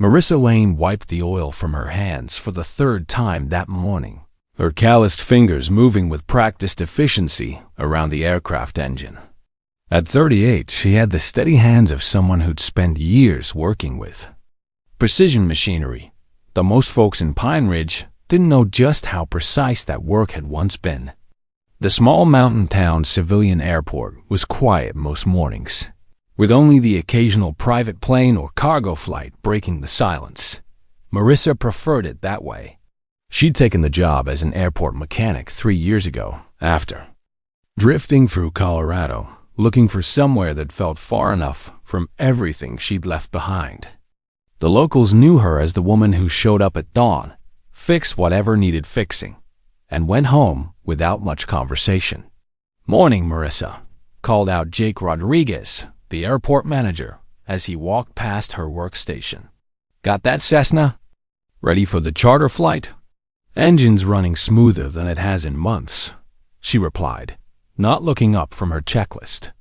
Marissa Lane wiped the oil from her hands for the third time that morning, her calloused fingers moving with practiced efficiency around the aircraft engine. At 38, she had the steady hands of someone who'd spent years working with precision machinery, though most folks in Pine Ridge didn't know just how precise that work had once been. The small mountain town civilian airport was quiet most mornings, with only the occasional private plane or cargo flight breaking the silence. Marissa preferred it that way. She'd taken the job as an airport mechanic 3 years ago, after drifting through Colorado, looking for somewhere that felt far enough from everything she'd left behind. The locals knew her as the woman who showed up at dawn, fixed whatever needed fixing, and went home without much conversation. "Morning, Marissa," called out Jake Rodriguez, the airport manager, as he walked past her workstation. "Got that Cessna? Ready for the charter flight?" "Engine's running smoother than it has in months," she replied, not looking up from her checklist.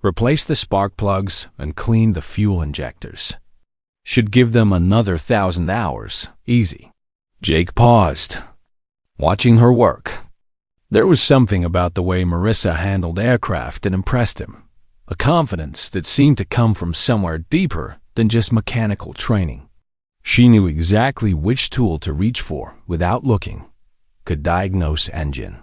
"Replace the spark plugs and clean the fuel injectors. Should give them another 1,000 hours, easy." Jake paused, watching her work. There was something about the way Marissa handled aircraft that impressed him, a confidence that seemed to come from somewhere deeper than just mechanical training. She knew exactly which tool to reach for without looking, could diagnose engine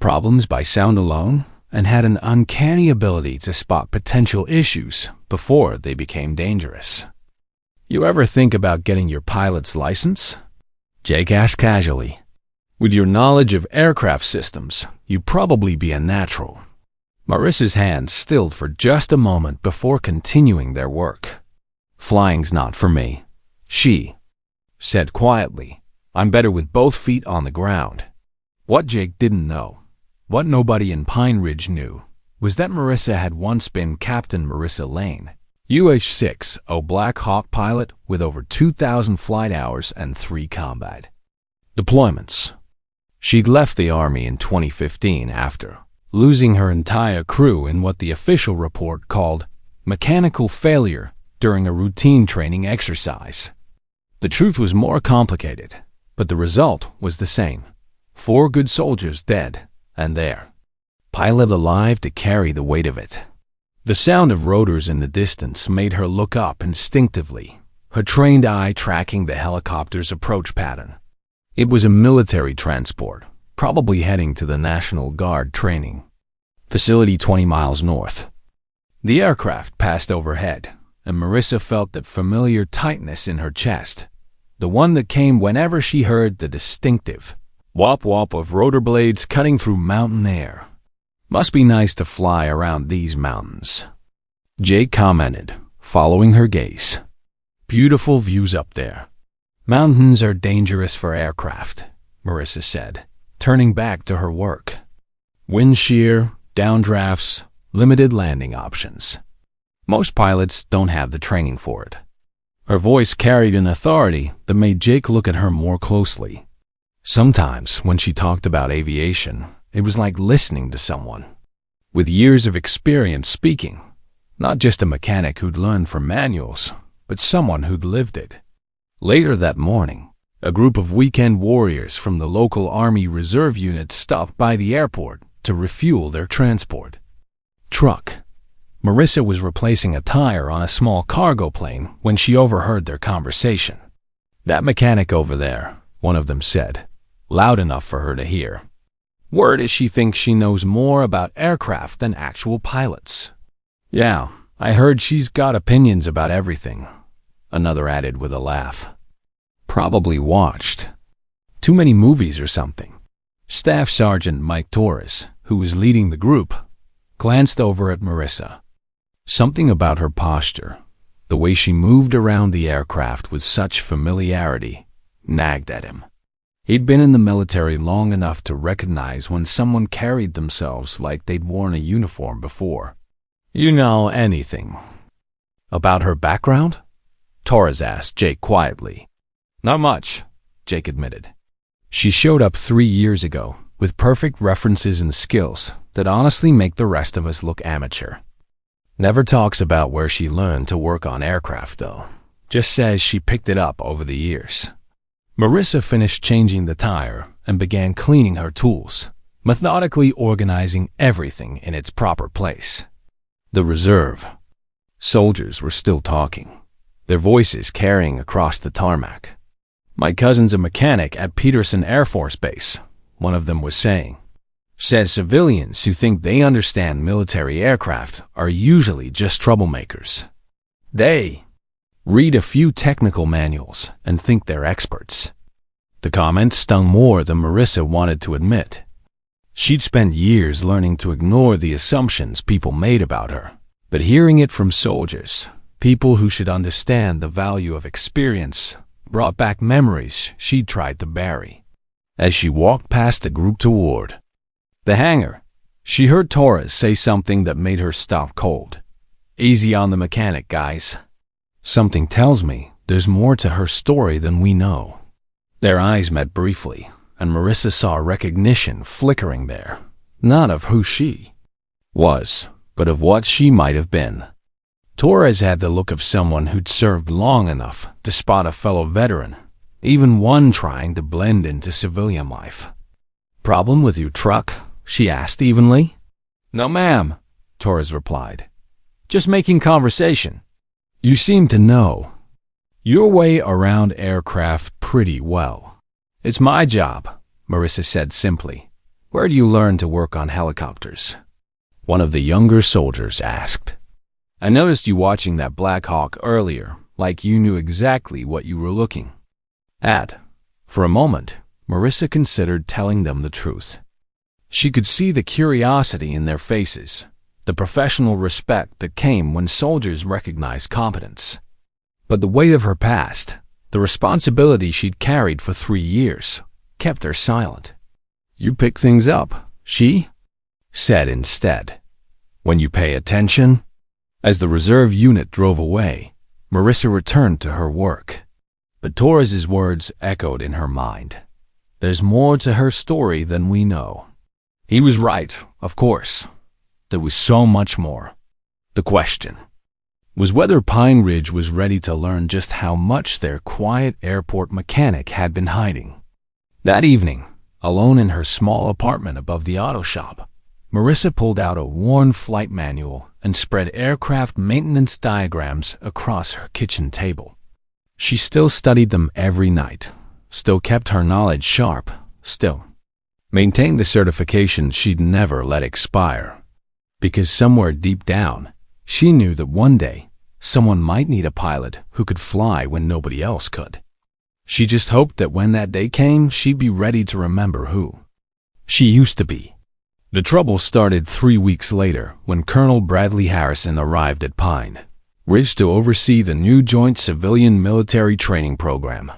problems by sound alone, and had an uncanny ability to spot potential issues before they became dangerous. "You ever think about getting your pilot's license?" Jake asked casually. "With your knowledge of aircraft systems, you'd probably be a natural." Marissa's hands stilled for just a moment before continuing their work. "Flying's not for me," she said quietly. "I'm better with both feet on the ground." What Jake didn't know, what nobody in Pine Ridge knew, was that Marissa had once been Captain Marissa Lane, UH-60 Black Hawk pilot with over 2,000 flight hours and 3 combat deployments. She'd left the Army in 2015 after losing her entire crew in what the official report called mechanical failure during a routine training exercise. The truth was more complicated, but the result was the same. 4 good soldiers dead, and their pilot alive to carry the weight of it. The sound of rotors in the distance made her look up instinctively, her trained eye tracking the helicopter's approach pattern. It was a military transport, probably heading to the National Guard training facility 20 miles north. The aircraft passed overhead, and Marissa felt that familiar tightness in her chest, the one that came whenever she heard the distinctive whop-whop of rotor blades cutting through mountain air. "Must be nice to fly around these mountains," Jake commented, following her gaze. "Beautiful views up there." "Mountains are dangerous for aircraft," Marissa said, turning back to her work. "Wind shear, downdrafts, limited landing options. Most pilots don't have the training for it." Her voice carried an authority that made Jake look at her more closely. Sometimes, when she talked about aviation, it was like listening to someone with years of experience speaking, not just a mechanic who'd learned from manuals, but someone who'd lived it. Later that morning, a group of weekend warriors from the local Army Reserve unit stopped by the airport to refuel their transport truck. Marissa was replacing a tire on a small cargo plane when she overheard their conversation. "That mechanic over there," one of them said, loud enough for her to hear. "Word is she thinks she knows more about aircraft than actual pilots." "Yeah, I heard she's got opinions about everything," another added with a laugh. "Probably watched too many movies or something." Staff Sergeant Mike Torres, who was leading the group, glanced over at Marissa. Something about her posture, the way she moved around the aircraft with such familiarity, nagged at him. He'd been in the military long enough to recognize when someone carried themselves like they'd worn a uniform before. "You know anything about her background?" Torres asked Jake quietly. "Not much," Jake admitted. "She showed up 3 years ago with perfect references and skills that honestly make the rest of us look amateur. Never talks about where she learned to work on aircraft, though. just says she picked it up over the years. Marissa finished changing the tire and began cleaning her tools, methodically organizing everything in its proper place. The reserve. Soldiers were still talking, their voices carrying across the tarmac. "My cousin's a mechanic at Peterson Air Force Base," one of them was saying. "Says civilians who think they understand military aircraft are usually just troublemakers. They read a few technical manuals and think they're experts." The comment stung more than Marissa wanted to admit. She'd spent years learning to ignore the assumptions people made about her, but hearing it from soldiers, people who should understand the value of experience, brought back memories she'd tried to bury. As she walked past the group toward the hangar, she heard Torres say something that made her stop cold. "Easy on the mechanic, guys. Something tells me there's more to her story than we know." Their eyes met briefly, and Marissa saw recognition flickering there, not of who she was, but of what she might have been. Torres had the look of someone who'd served long enough to spot a fellow veteran, even one trying to blend into civilian life. "Problem with your truck?" she asked evenly. "No, ma'am," Torres replied. "Just making conversation. You seem to know your way around aircraft pretty well." "It's my job," Marissa said simply. "Where do you learn to work on helicopters?" One of the younger soldiers asked. "I noticed you watching that Black Hawk earlier, like you knew exactly what you were looking at." For a moment, Marissa considered telling them the truth. She could see the curiosity in their faces, the professional respect that came when soldiers recognized competence. But the weight of her past, the responsibility she'd carried for 3 years, kept her silent. "You pick things up," she said instead, "when you pay attention." As the reserve unit drove away, Marissa returned to her work. But Torres's words echoed in her mind. "There's more to her story than we know." He was right, of course. There was so much more. The question was whether Pine Ridge was ready to learn just how much their quiet airport mechanic had been hiding. That evening, alone in her small apartment above the auto shop, Marissa pulled out a worn flight manual and spread aircraft maintenance diagrams across her kitchen table. She still studied them every night, still kept her knowledge sharp, still maintained the certification she'd never let expire. Because somewhere deep down, she knew that one day, someone might need a pilot who could fly when nobody else could. She just hoped that when that day came, she'd be ready to remember who she used to be. The trouble started 3 weeks later when Colonel Bradley Harrison arrived at Pine Ridge to oversee the new Joint Civilian-Military Training Program.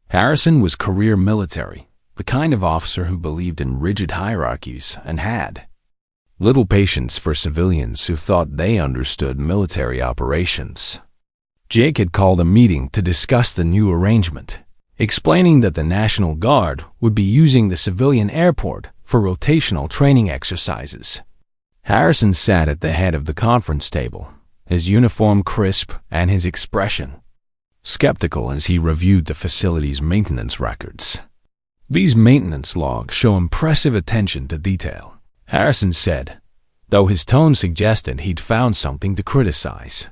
Harrison was career military, the kind of officer who believed in rigid hierarchies and had little patience for civilians who thought they understood military operations. Jake had called a meeting to discuss the new arrangement, explaining that the National Guard would be using the civilian airport for rotational training exercises. Harrison sat at the head of the conference table, his uniform crisp and his expression skeptical as he reviewed the facility's maintenance records. "These maintenance logs show impressive attention to detail," Harrison said, though his tone suggested he'd found something to criticize.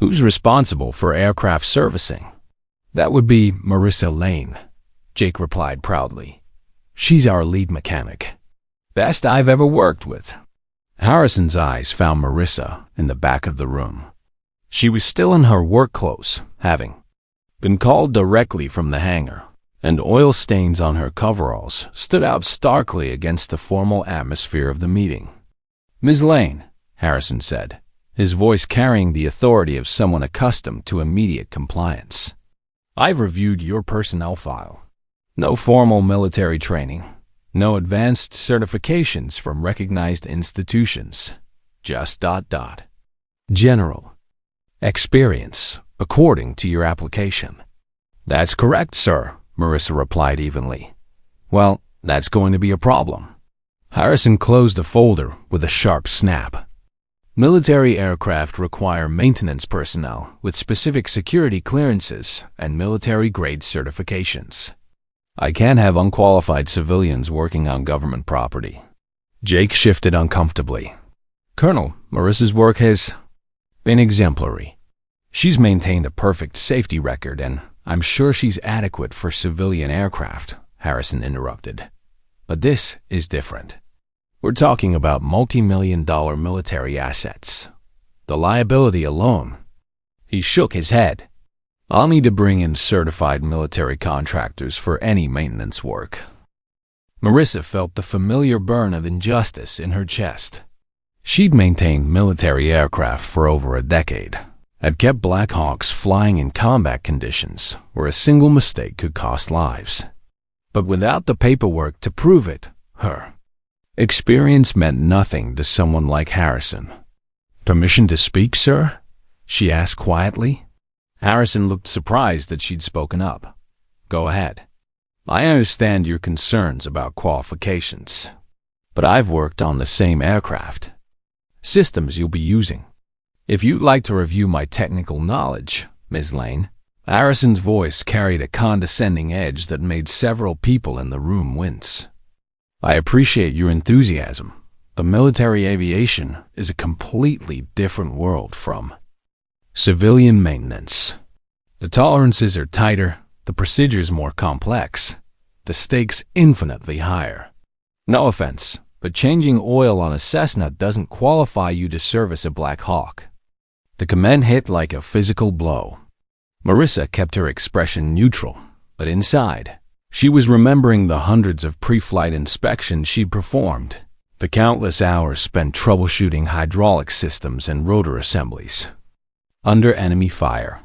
"Who's responsible for aircraft servicing?" "That would be Marissa Lane," Jake replied proudly. "She's our lead mechanic. Best I've ever worked with." Harrison's eyes found Marissa in the back of the room. She was still in her work clothes, having been called directly from the hangar, and oil stains on her coveralls stood out starkly against the formal atmosphere of the meeting. "Ms. Lane," Harrison said, his voice carrying the authority of someone accustomed to immediate compliance. "I've reviewed your personnel file. No formal military training, no advanced certifications from recognized institutions, just ... general experience, according to your application." "That's correct, sir," Marissa replied evenly. "Well, that's going to be a problem." Harrison closed the folder with a sharp snap. Military aircraft require maintenance personnel with specific security clearances and military-grade certifications. I can't have unqualified civilians working on government property. Jake shifted uncomfortably. Colonel, Marissa's work has been exemplary. She's maintained a perfect safety record, and I'm sure she's adequate for civilian aircraft, Harrison interrupted. But this is different. We're talking about multi-million-dollar military assets. The liability alone. He shook his head. I'll need to bring in certified military contractors for any maintenance work. Marissa felt the familiar burn of injustice in her chest. She'd maintained military aircraft for over a decade, had kept Black Hawks flying in combat conditions where a single mistake could cost lives. But without the paperwork to prove it, her experience meant nothing to someone like Harrison. "Permission to speak, sir?" she asked quietly. Harrison looked surprised that she'd spoken up. "Go ahead. I understand your concerns about qualifications, but I've worked on the same aircraft. Systems you'll be using. If you'd like to review my technical knowledge, Ms. Lane." Harrison's voice carried a condescending edge that made several people in the room wince. "I appreciate your enthusiasm, but military aviation is a completely different world from civilian maintenance. The tolerances are tighter, the procedures more complex, the stakes infinitely higher. No offense, but changing oil on a Cessna doesn't qualify you to service a Black Hawk." The command hit like a physical blow. Marissa kept her expression neutral, but inside, she was remembering the hundreds of pre-flight inspections she'd performed, the countless hours spent troubleshooting hydraulic systems and rotor assemblies under enemy fire.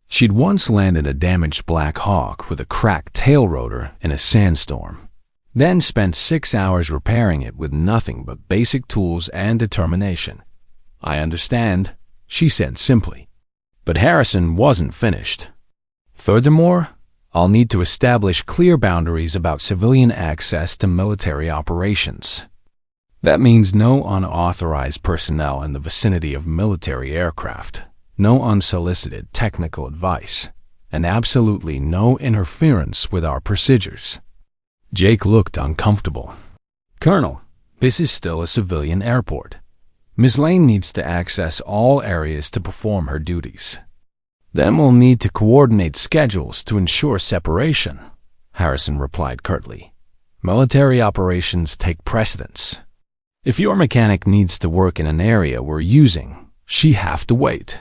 She'd once landed a damaged Black Hawk with a cracked tail rotor in a sandstorm, then spent 6 hours repairing it with nothing but basic tools and determination. "I understand," she said simply. But Harrison wasn't finished. "Furthermore, I'll need to establish clear boundaries about civilian access to military operations. That means no unauthorized personnel in the vicinity of military aircraft, no unsolicited technical advice, and absolutely no interference with our procedures." Jake looked uncomfortable. "Colonel, this is still a civilian airport. Ms. Lane needs to access all areas to perform her duties. Then we'll need to coordinate schedules to ensure separation," Harrison replied curtly. "Military operations take precedence. If your mechanic needs to work in an area we're using, she have to wait."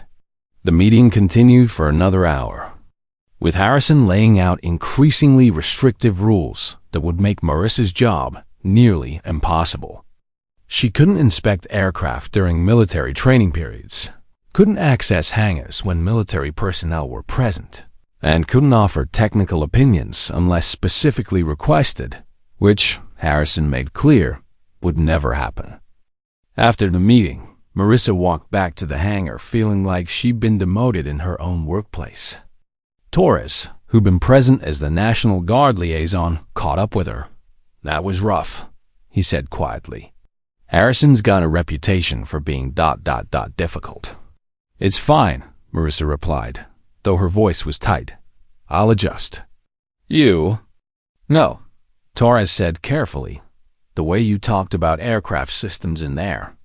The meeting continued for another hour, with Harrison laying out increasingly restrictive rules that would make Marissa's job nearly impossible. She couldn't inspect aircraft during military training periods, couldn't access hangars when military personnel were present, and couldn't offer technical opinions unless specifically requested, which, Harrison made clear, would never happen. After the meeting, Marissa walked back to the hangar feeling like she'd been demoted in her own workplace. Torres, who'd been present as the National Guard liaison, caught up with her. "That was rough," he said quietly. "Harrison's got a reputation for being difficult." "It's fine," Marissa replied, though her voice was tight. "I'll adjust." "You?" "No," Torres said carefully. "The way you talked about aircraft systems in there.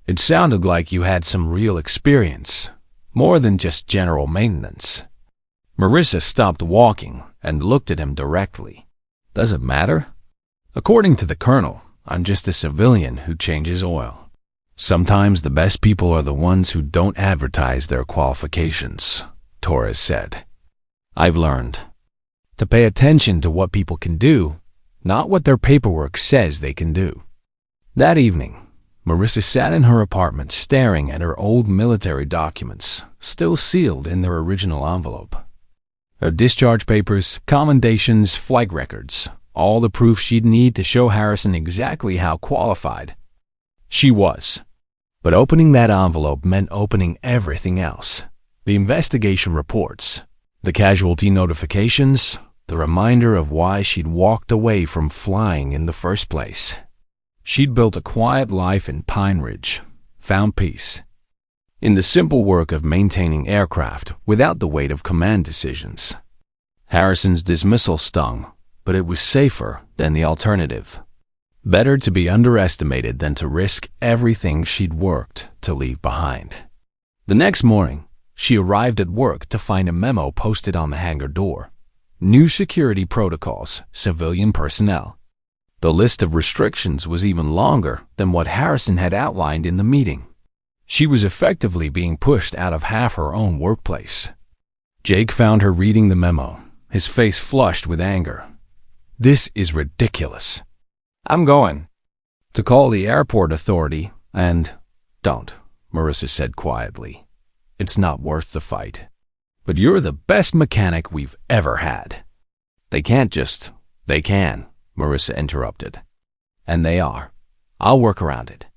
It sounded like you had some real experience, more than just general maintenance." Marissa stopped walking and looked at him directly. "Does it matter?" "According to the colonel, I'm just a civilian who changes oil. Sometimes the best people are the ones who don't advertise their qualifications," Torres said. "I've learned to pay attention to what people can do, not what their paperwork says they can do." That evening, Marissa sat in her apartment staring at her old military documents, still sealed in their original envelope. Her discharge papers, commendations, flight records, all the proof she'd need to show Harrison exactly how qualified she was. But opening that envelope meant opening everything else. The investigation reports, the casualty notifications, the reminder of why she'd walked away from flying in the first place. She'd built a quiet life in Pine Ridge, found peace in the simple work of maintaining aircraft without the weight of command decisions. Harrison's dismissal stung, but it was safer than the alternative. Better to be underestimated than to risk everything she'd worked to leave behind. The next morning, she arrived at work to find a memo posted on the hangar door. New security protocols, civilian personnel. The list of restrictions was even longer than what Harrison had outlined in the meeting. She was effectively being pushed out of half her own workplace. Jake found her reading the memo, his face flushed with anger. "This is ridiculous. I'm going to call the airport authority and—" "Don't," Marissa said quietly. "It's not worth the fight. But you're the best mechanic we've ever had." "They can't just—" "They can," Marissa interrupted. "And they are. I'll work around it."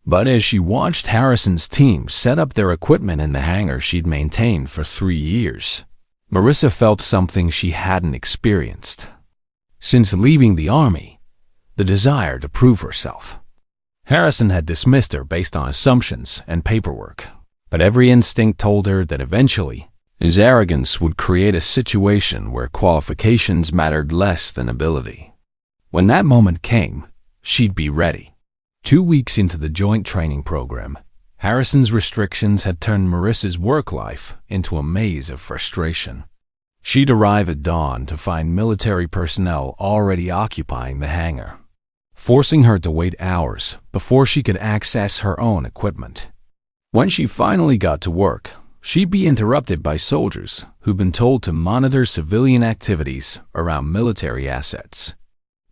But as she watched Harrison's team set up their equipment in the hangar she'd maintained for 3 years, Marissa felt something she hadn't experienced since leaving the Army, the desire to prove herself. Harrison had dismissed her based on assumptions and paperwork, but every instinct told her that eventually his arrogance would create a situation where qualifications mattered less than ability. When that moment came, she'd be ready. 2 weeks into the joint training program, Harrison's restrictions had turned Marissa's work life into a maze of frustration. She'd arrive at dawn to find military personnel already occupying the hangar, forcing her to wait hours before she could access her own equipment. When she finally got to work, she'd be interrupted by soldiers who'd been told to monitor civilian activities around military assets.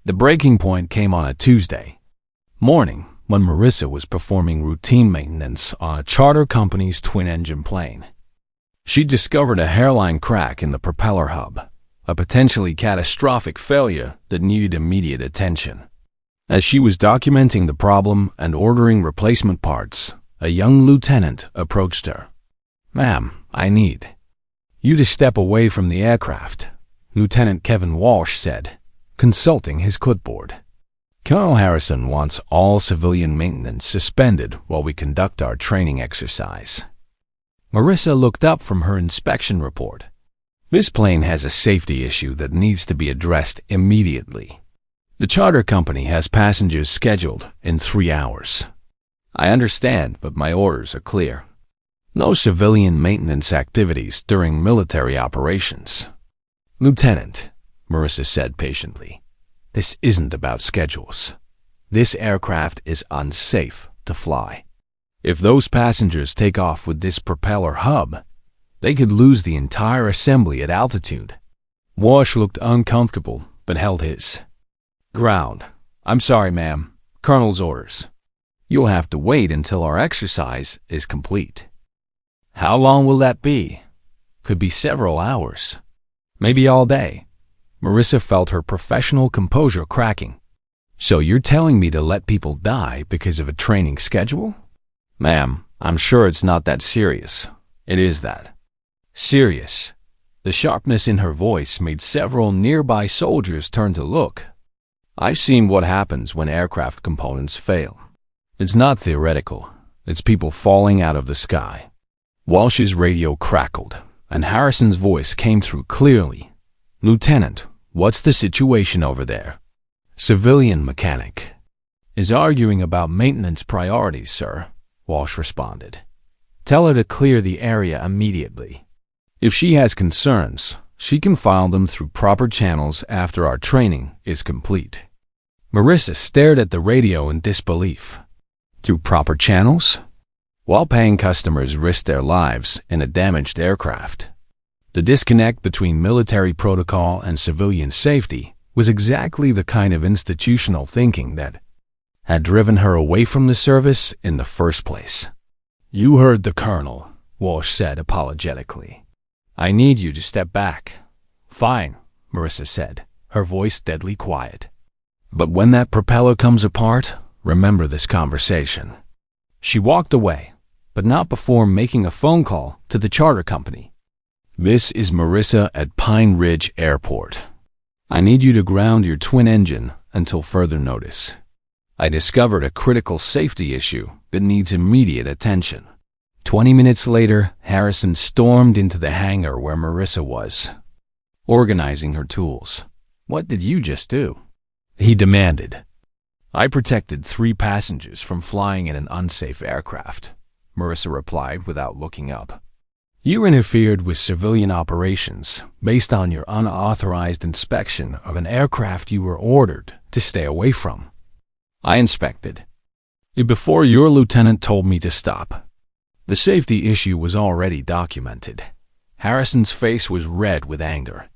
The breaking point came on a Tuesday morning when Marissa was performing routine maintenance on a charter company's twin-engine plane. She discovered a hairline crack in the propeller hub, a potentially catastrophic failure that needed immediate attention. As she was documenting the problem and ordering replacement parts, a young lieutenant approached her. "Ma'am, I need you to step away from the aircraft," Lieutenant Kevin Walsh said, consulting his clipboard. "Colonel Harrison wants all civilian maintenance suspended while we conduct our training exercise." Marissa looked up from her inspection report. "This plane has a safety issue that needs to be addressed immediately. The charter company has passengers scheduled in 3 hours. I understand, but my orders are clear. No civilian maintenance activities during military operations." "Lieutenant," Marissa said patiently, "this isn't about schedules. This aircraft is unsafe to fly. If those passengers take off with this propeller hub, they could lose the entire assembly at altitude." Walsh looked uncomfortable, but held his ground. "I'm sorry, ma'am. Colonel's orders. You'll have to wait until our exercise is complete." "How long will that be?" "Could be several hours. Maybe all day." Marissa felt her professional composure cracking. "So you're telling me to let people die because of a training schedule?" "Ma'am, I'm sure it's not that serious." "It is that." "Serious?" The sharpness in her voice made several nearby soldiers turn to look. "I've seen what happens when aircraft components fail. It's not theoretical. It's people falling out of the sky." Walsh's radio crackled, and Harrison's voice came through clearly. "Lieutenant, what's the situation over there?" "Civilian mechanic is arguing about maintenance priorities, sir," Walsh responded. "Tell her to clear the area immediately. If she has concerns, she can file them through proper channels after our training is complete." Marissa stared at the radio in disbelief. Through proper channels? While paying customers risk their lives in a damaged aircraft. The disconnect between military protocol and civilian safety was exactly the kind of institutional thinking that had driven her away from the service in the first place. "You heard the colonel," Walsh said apologetically. "I need you to step back." "Fine," Marissa said, her voice deadly quiet. "But when that propeller comes apart, remember this conversation." She walked away, but not before making a phone call to the charter company. "This is Marissa at Pine Ridge Airport. I need you to ground your twin engine until further notice. I discovered a critical safety issue that needs immediate attention." 20 minutes later, Harrison stormed into the hangar where Marissa was, organizing her tools. "What did you just do?" he demanded. "I protected 3 passengers from flying in an unsafe aircraft," Marissa replied without looking up. "You interfered with civilian operations based on your unauthorized inspection of an aircraft you were ordered to stay away from. I inspected it before your lieutenant told me to stop." The safety issue was already documented. Harrison's face was red with anger.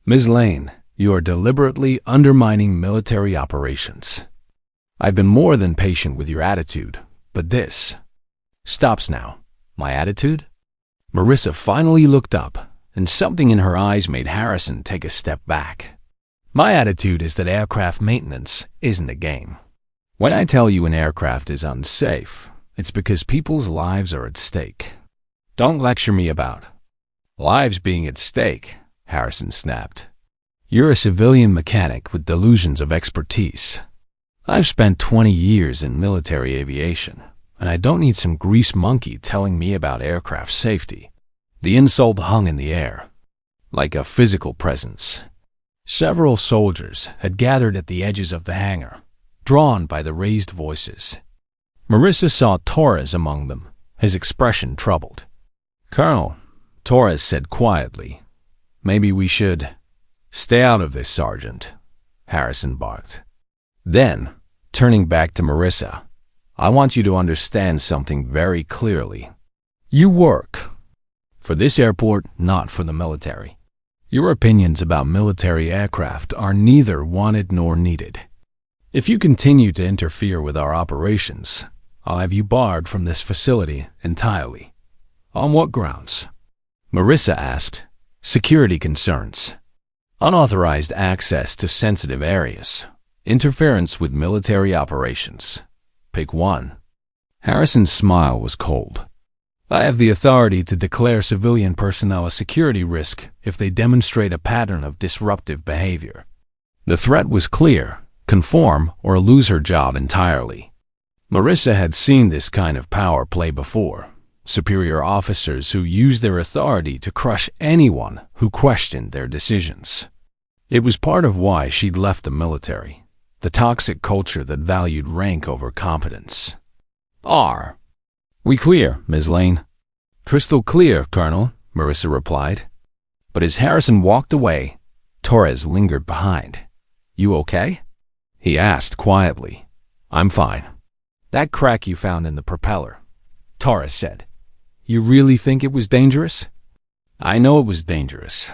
"Ms. Lane, you are deliberately undermining military operations. I've been more than patient with your attitude, but this stops now." "My attitude?" Marissa finally looked up, and something in her eyes made Harrison take a step back. "My attitude is that aircraft maintenance isn't a game. When I tell you an aircraft is unsafe, it's because people's lives are at stake. Don't lecture me about lives being at stake," Harrison snapped. "You're a civilian mechanic with delusions of expertise. I've spent 20 years in military aviation, and I don't need some grease monkey telling me about aircraft safety." The insult hung in the air, like a physical presence. Several soldiers had gathered at the edges of the hangar, drawn by the raised voices. Marissa saw Torres among them, his expression troubled. "Colonel," Torres said quietly, "maybe we should—" "Stay out of this, Sergeant," Harrison barked. Then, turning back to Marissa, "I want you to understand something very clearly. You work for this airport, not for the military. Your opinions about military aircraft are neither wanted nor needed. If you continue to interfere with our operations, I'll have you barred from this facility entirely." "On what grounds?" Marissa asked. "Security concerns. Unauthorized access to sensitive areas. Interference with military operations. Pick one." Harrison's smile was cold. "I have the authority to declare civilian personnel a security risk if they demonstrate a pattern of disruptive behavior." The threat was clear: conform or lose her job entirely. Marissa had seen this kind of power play before. Superior officers who used their authority to crush anyone who questioned their decisions. It was part of why she'd left the military, the toxic culture that valued rank over competence. "Are we clear, Ms. Lane?" "Crystal clear, Colonel," Marissa replied. But as Harrison walked away, Torres lingered behind. "You okay?" he asked quietly. "I'm fine." "That crack you found in the propeller," Torres said. "You really think it was dangerous?" "I know it was dangerous.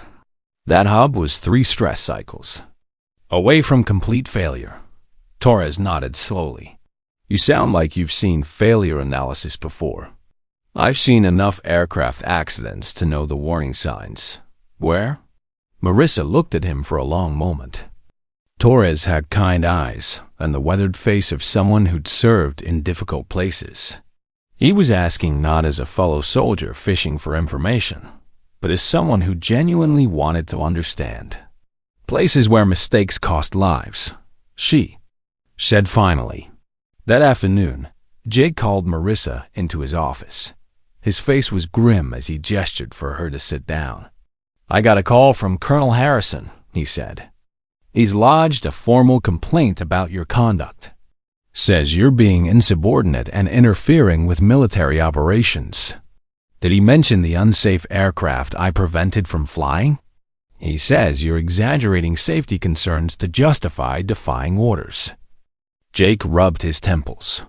That hub was 3 stress cycles away from complete failure." Torres nodded slowly. "You sound like you've seen failure analysis before." "I've seen enough aircraft accidents to know the warning signs." "Where?" Marissa looked at him for a long moment. Torres had kind eyes and the weathered face of someone who'd served in difficult places. He was asking not as a fellow soldier fishing for information, but as someone who genuinely wanted to understand. "Places where mistakes cost lives," she said finally. That afternoon, Jake called Marissa into his office. His face was grim as he gestured for her to sit down. "I got a call from Colonel Harrison," he said. "He's lodged a formal complaint about your conduct. Says you're being insubordinate and interfering with military operations." "Did he mention the unsafe aircraft I prevented from flying?" "He says you're exaggerating safety concerns to justify defying orders." Jake rubbed his temples.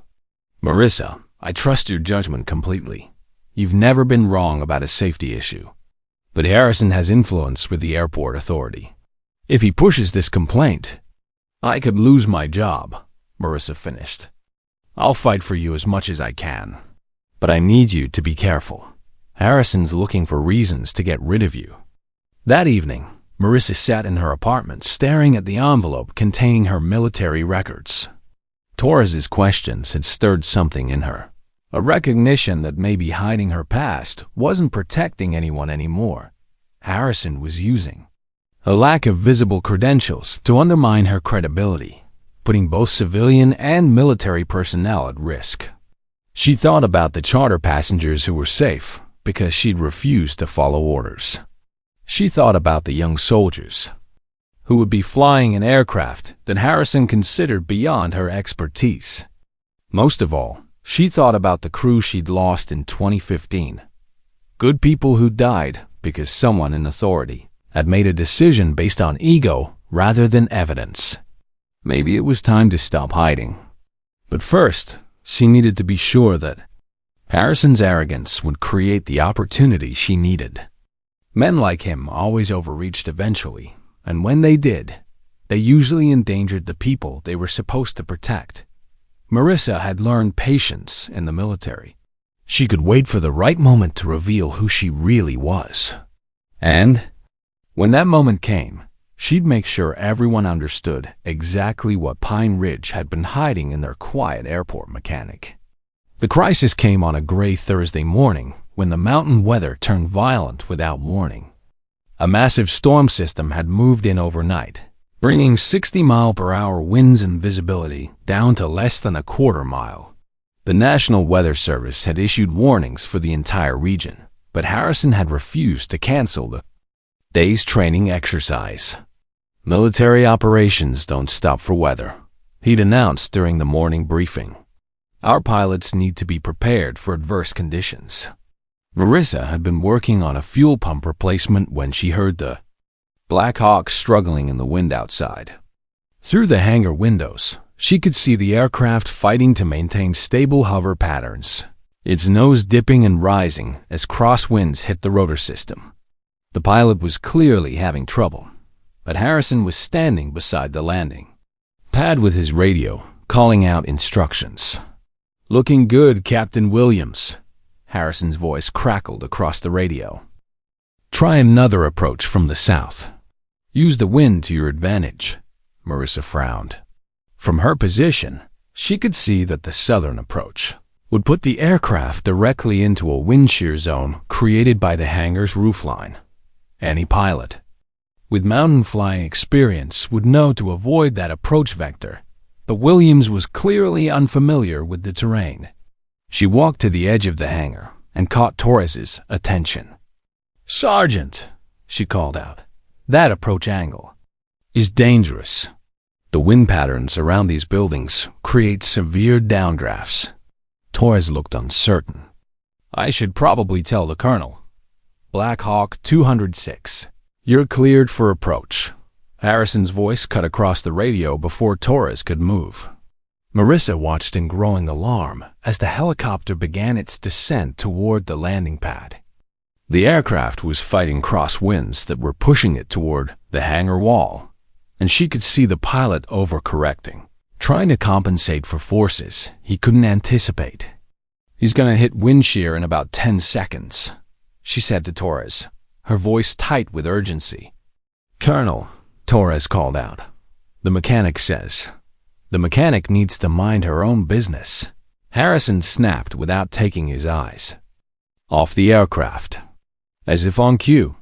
"Marissa, I trust your judgment completely. You've never been wrong about a safety issue. But Harrison has influence with the airport authority. If he pushes this complaint, I could lose my job," Marissa finished. "I'll fight for you as much as I can. But I need you to be careful. Harrison's looking for reasons to get rid of you." That evening, Marissa sat in her apartment staring at the envelope containing her military records. Torres's questions had stirred something in her. A recognition that maybe hiding her past wasn't protecting anyone anymore. Harrison was using a lack of visible credentials to undermine her credibility. putting both civilian and military personnel at risk. She thought about the charter passengers who were safe because she'd refused to follow orders. She thought about the young soldiers who would be flying an aircraft that Harrison considered beyond her expertise. Most of all, she thought about the crew she'd lost in 2015. Good people who died because someone in authority had made a decision based on ego rather than evidence. Maybe it was time to stop hiding. But first, she needed to be sure that Harrison's arrogance would create the opportunity she needed. Men like him always overreached eventually, and when they did, they usually endangered the people they were supposed to protect. Marissa had learned patience in the military. She could wait for the right moment to reveal who she really was. And when that moment came, she'd make sure everyone understood exactly what Pine Ridge had been hiding in their quiet airport mechanic. The crisis came on a gray Thursday morning when the mountain weather turned violent without warning. A massive storm system had moved in overnight, bringing 60-mile-per-hour winds and visibility down to less than a quarter mile. The National Weather Service had issued warnings for the entire region, but Harrison had refused to cancel the day's training exercise. Military operations don't stop for weather, he'd announced during the morning briefing. Our pilots need to be prepared for adverse conditions. Marissa had been working on a fuel pump replacement when she heard the Black Hawk struggling in the wind outside. Through the hangar windows, she could see the aircraft fighting to maintain stable hover patterns, its nose dipping and rising as crosswinds hit the rotor system. The pilot was clearly having trouble, but Harrison was standing beside the landing pad with his radio, calling out instructions. "Looking good, Captain Williams," Harrison's voice crackled across the radio. "Try another approach from the south. Use the wind to your advantage," Marissa frowned. From her position, she could see that the southern approach would put the aircraft directly into a wind shear zone created by the hangar's roofline. Any pilot with mountain flying experience would know to avoid that approach vector, but Williams was clearly unfamiliar with the terrain. She walked to the edge of the hangar and caught Torres's attention. "Sergeant," she called out, "that approach angle is dangerous. The wind patterns around these buildings create severe downdrafts." Torres looked uncertain. "I should probably tell the colonel. Black Hawk 206. You're cleared for approach." Harrison's voice cut across the radio before Torres could move. Marissa watched in growing alarm as the helicopter began its descent toward the landing pad. The aircraft was fighting crosswinds that were pushing it toward the hangar wall, and she could see the pilot overcorrecting, trying to compensate for forces he couldn't anticipate. "He's gonna hit wind shear in about 10 seconds, she said to Torres, her voice tight with urgency. "Colonel," Torres called out, "the mechanic says." "The mechanic needs to mind her own business." Harrison snapped without taking his eyes off the aircraft. As if on cue,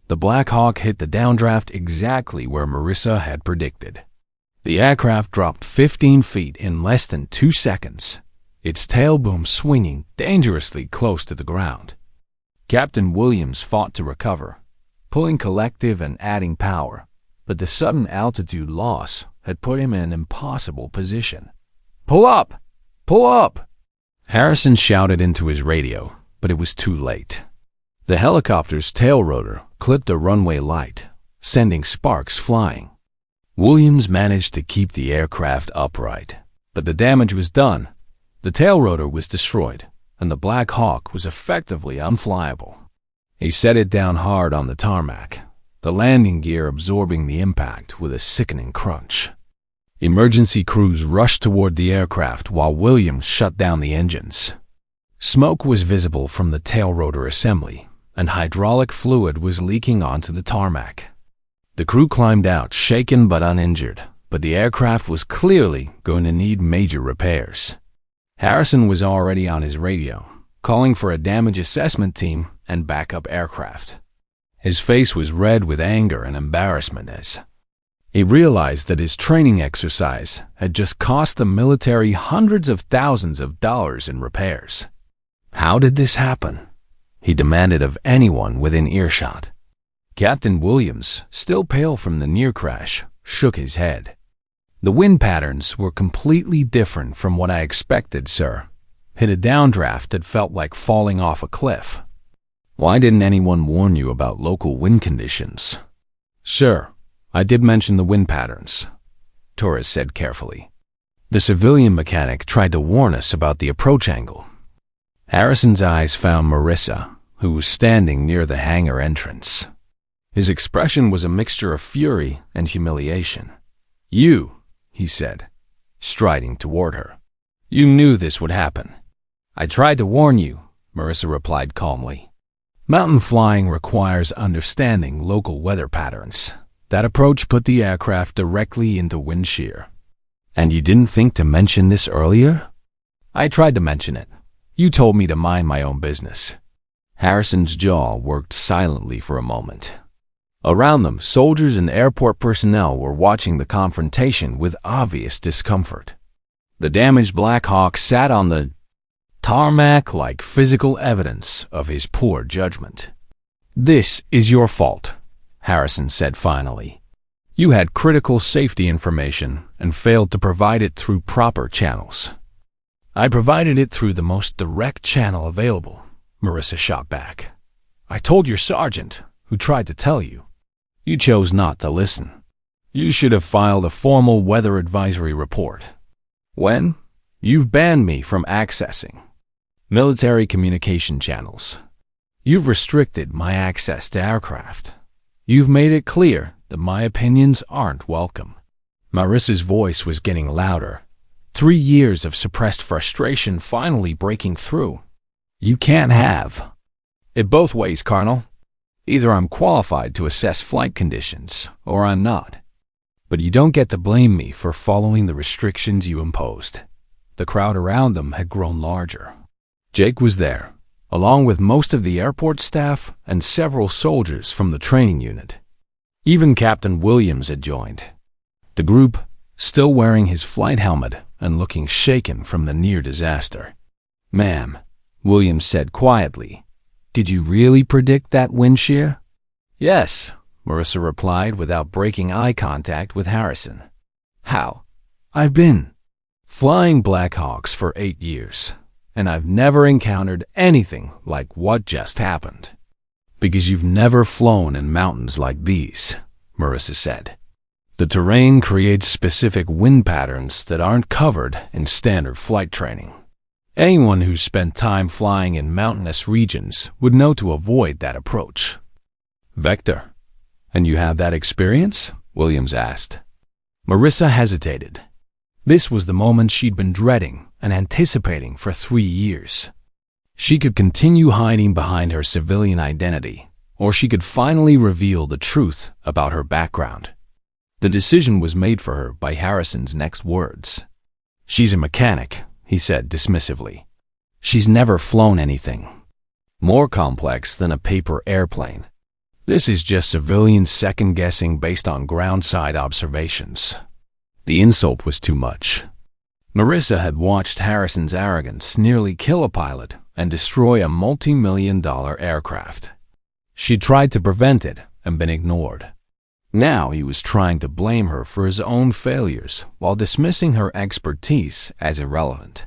the Black Hawk hit the downdraft exactly where Marissa had predicted. The aircraft dropped 15 feet in less than 2 seconds, its tail boom swinging dangerously close to the ground. Captain Williams fought to recover, pulling collective and adding power, but the sudden altitude loss had put him in an impossible position. "Pull up! Pull up!" Harrison shouted into his radio, but it was too late. The helicopter's tail rotor clipped a runway light, sending sparks flying. Williams managed to keep the aircraft upright, but the damage was done. The tail rotor was destroyed, and the Black Hawk was effectively unflyable. He set it down hard on the tarmac, the landing gear absorbing the impact with a sickening crunch. Emergency crews rushed toward the aircraft while Williams shut down the engines. Smoke was visible from the tail rotor assembly, and hydraulic fluid was leaking onto the tarmac. The crew climbed out, shaken but uninjured, but the aircraft was clearly going to need major repairs. Harrison was already on his radio, calling for a damage assessment team and backup aircraft. His face was red with anger and embarrassment as He realized that his training exercise had just cost the military hundreds of thousands of dollars in repairs. How did this happen? He demanded of anyone within earshot. Captain Williams, still pale from the near crash, shook his head. The wind patterns were completely different from what I expected, sir. Hit a downdraft that felt like falling off a cliff. Why didn't anyone warn you about local wind conditions? Sir, I did mention the wind patterns, Torres said carefully. The civilian mechanic tried to warn us about the approach angle. Harrison's eyes found Marissa, who was standing near the hangar entrance. His expression was a mixture of fury and humiliation. You, he said, striding toward her. You knew this would happen. I tried to warn you, Marissa replied calmly. Mountain flying requires understanding local weather patterns. That approach put the aircraft directly into wind shear. And you didn't think to mention this earlier? I tried to mention it. You told me to mind my own business. Harrison's jaw worked silently for a moment. Around them, soldiers and airport personnel were watching the confrontation with obvious discomfort. The damaged Black Hawk sat on the tarmac like physical evidence of his poor judgment. This is your fault, Harrison said finally. You had critical safety information and failed to provide it through proper channels. I provided it through the most direct channel available, Marissa shot back. I told your sergeant, who tried to tell you. You chose not to listen. You should have filed a formal weather advisory report. When? You've banned me from accessing military communication channels. You've restricted my access to aircraft. You've made it clear that my opinions aren't welcome. Marissa's voice was getting louder. 3 years of suppressed frustration finally breaking through. You can't have it both ways, Colonel. Either I'm qualified to assess flight conditions, or I'm not. But you don't get to blame me for following the restrictions you imposed. The crowd around them had grown larger. Jake was there, along with most of the airport staff and several soldiers from the training unit. Even Captain Williams had joined. The group, still wearing his flight helmet and looking shaken from the near disaster. Ma'am, Williams said quietly, did you really predict that wind shear? Yes, Marissa replied without breaking eye contact with Harrison. How? I've been flying Black Hawks for 8 years, and I've never encountered anything like what just happened. Because you've never flown in mountains like these, Marissa said. The terrain creates specific wind patterns that aren't covered in standard flight training. Anyone who's spent time flying in mountainous regions would know to avoid that approach. Vector, and you have that experience? Williams asked. Marissa hesitated. This was the moment she'd been dreading and anticipating for 3 years. She could continue hiding behind her civilian identity, or she could finally reveal the truth about her background. The decision was made for her by Harrison's next words. She's a mechanic, he said dismissively. She's never flown anything more complex than a paper airplane. This is just civilian second-guessing based on ground-side observations. The insult was too much. Marissa had watched Harrison's arrogance nearly kill a pilot and destroy a multi-million-dollar aircraft. She tried to prevent it and been ignored. Now he was trying to blame her for his own failures while dismissing her expertise as irrelevant.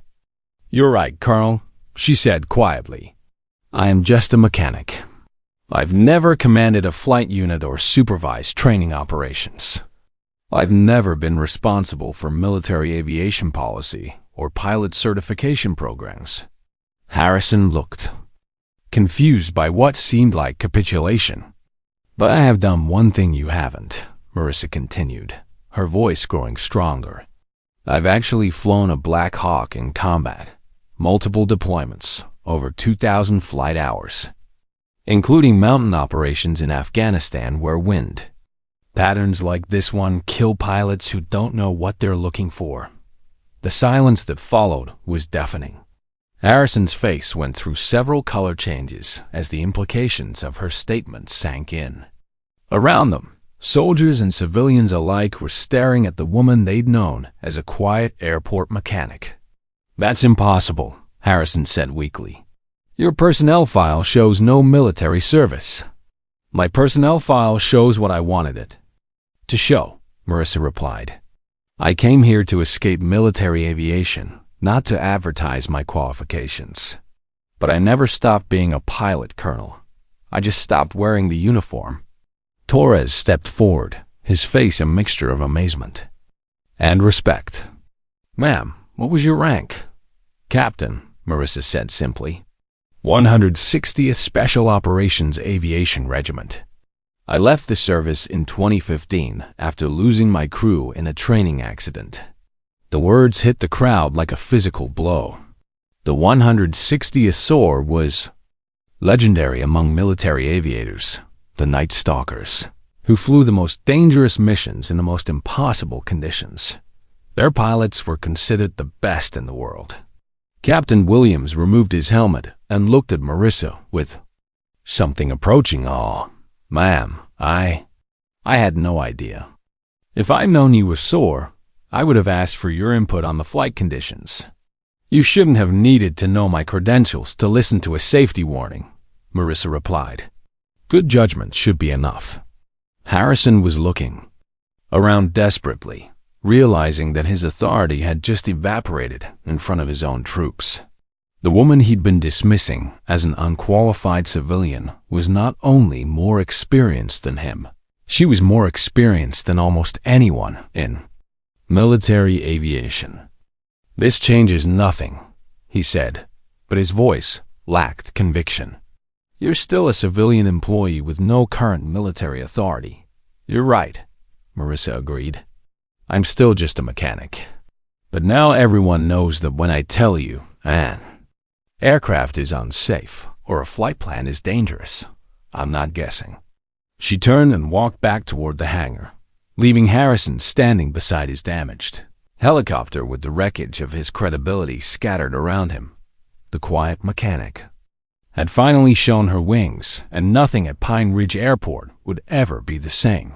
You're right, Colonel, she said quietly. I am just a mechanic. I've never commanded a flight unit or supervised training operations. I've never been responsible for military aviation policy or pilot certification programs. Harrison looked confused by what seemed like capitulation. But I have done one thing you haven't, Marissa continued, her voice growing stronger. I've actually flown a Black Hawk in combat, multiple deployments, over 2,000 flight hours, including mountain operations in Afghanistan where wind patterns like this one kill pilots who don't know what they're looking for. The silence that followed was deafening. Harrison's face went through several color changes as the implications of her statement sank in. Around them, Soldiers and civilians alike were staring at the woman they'd known as a quiet airport mechanic. "That's impossible," Harrison said weakly. "Your personnel file shows no military service." "My personnel file shows what I wanted it to show," Marissa replied. "I came here to escape military aviation, not to advertise my qualifications. But I never stopped being a pilot, Colonel. I just stopped wearing the uniform." Torres stepped forward, his face a mixture of amazement and respect. "Ma'am, what was your rank?" "Captain," Marissa said simply. 160th Special Operations Aviation Regiment. I left the service in 2015 after losing my crew in a training accident." The words hit the crowd like a physical blow. The 160th SOAR was legendary among military aviators, the Night Stalkers, who flew the most dangerous missions in the most impossible conditions. Their pilots were considered the best in the world. Captain Williams removed his helmet and looked at Marissa with something approaching awe. "Ma'am, I had no idea. If I'd known you were SOAR, I would have asked for your input on the flight conditions. You shouldn't have needed to know my credentials to listen to a safety warning," Marissa replied. "Good judgment should be enough." Harrison was looking around desperately, realizing that his authority had just evaporated in front of his own troops. The woman he'd been dismissing as an unqualified civilian was not only more experienced than him, she was more experienced than almost anyone in military aviation. "This changes nothing," he said, but his voice lacked conviction. "You're still a civilian employee with no current military authority." "You're right," Marissa agreed. "I'm still just a mechanic. But now everyone knows that when I tell you an aircraft is unsafe or a flight plan is dangerous, I'm not guessing." She turned and walked back toward the hangar, leaving Harrison standing beside his damaged helicopter with the wreckage of his credibility scattered around him. The quiet mechanic had finally shown her wings, and nothing at Pine Ridge Airport would ever be the same.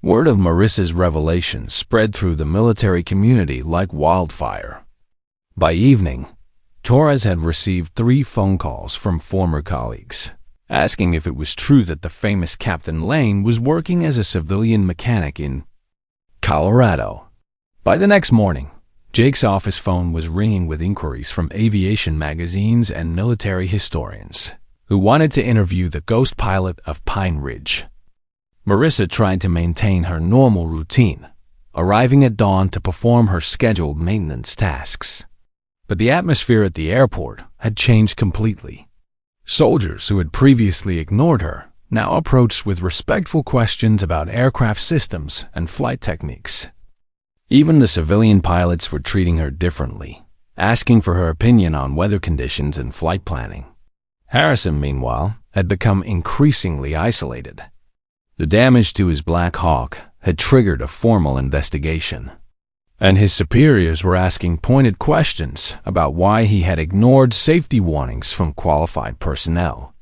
Word of Marissa's revelation spread through the military community like wildfire. By evening, Torres had received 3 phone calls from former colleagues, asking if it was true that the famous Captain Lane was working as a civilian mechanic in Colorado. By the next morning, Jake's office phone was ringing with inquiries from aviation magazines and military historians who wanted to interview the ghost pilot of Pine Ridge. Marissa tried to maintain her normal routine, arriving at dawn to perform her scheduled maintenance tasks. But the atmosphere at the airport had changed completely. Soldiers who had previously ignored her now approached with respectful questions about aircraft systems and flight techniques. Even the civilian pilots were treating her differently, asking for her opinion on weather conditions and flight planning. Harrison, meanwhile, had become increasingly isolated. The damage to his Black Hawk had triggered a formal investigation, and his superiors were asking pointed questions about why he had ignored safety warnings from qualified personnel.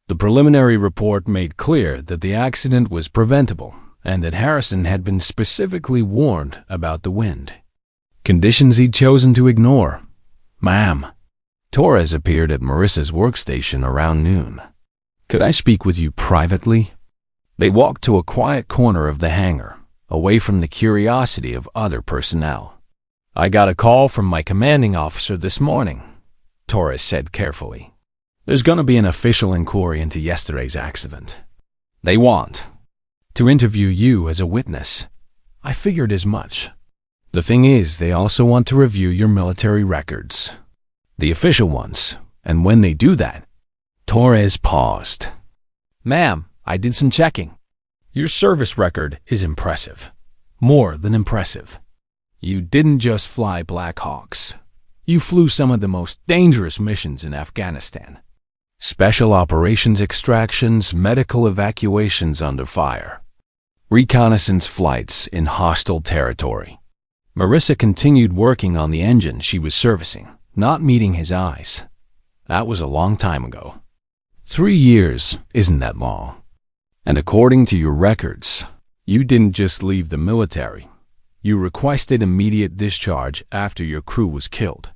The preliminary report made clear that the accident was preventable and that Harrison had been specifically warned about the wind conditions he'd chosen to ignore. "Ma'am." Torres appeared at Marissa's workstation around noon. "Could I speak with you privately?" They walked to a quiet corner of the hangar, away from the curiosity of other personnel. "I got a call from my commanding officer this morning," Torres said carefully. "There's going to be an official inquiry into yesterday's accident. They want to interview you as a witness." "I figured as much. The thing is, they also want to review your military records, the official ones, and when they do that..." Torres paused. "Ma'am, I did some checking. Your service record is impressive. More than impressive. You didn't just fly Black Hawks. You flew some of the most dangerous missions in Afghanistan. Special operations extractions, medical evacuations under fire, reconnaissance flights in hostile territory." Marissa continued working on the engine she was servicing, not meeting his eyes. "That was a long time ago. 3 years isn't that long. And according to your records, You didn't just leave the military. You requested immediate discharge after your crew was killed.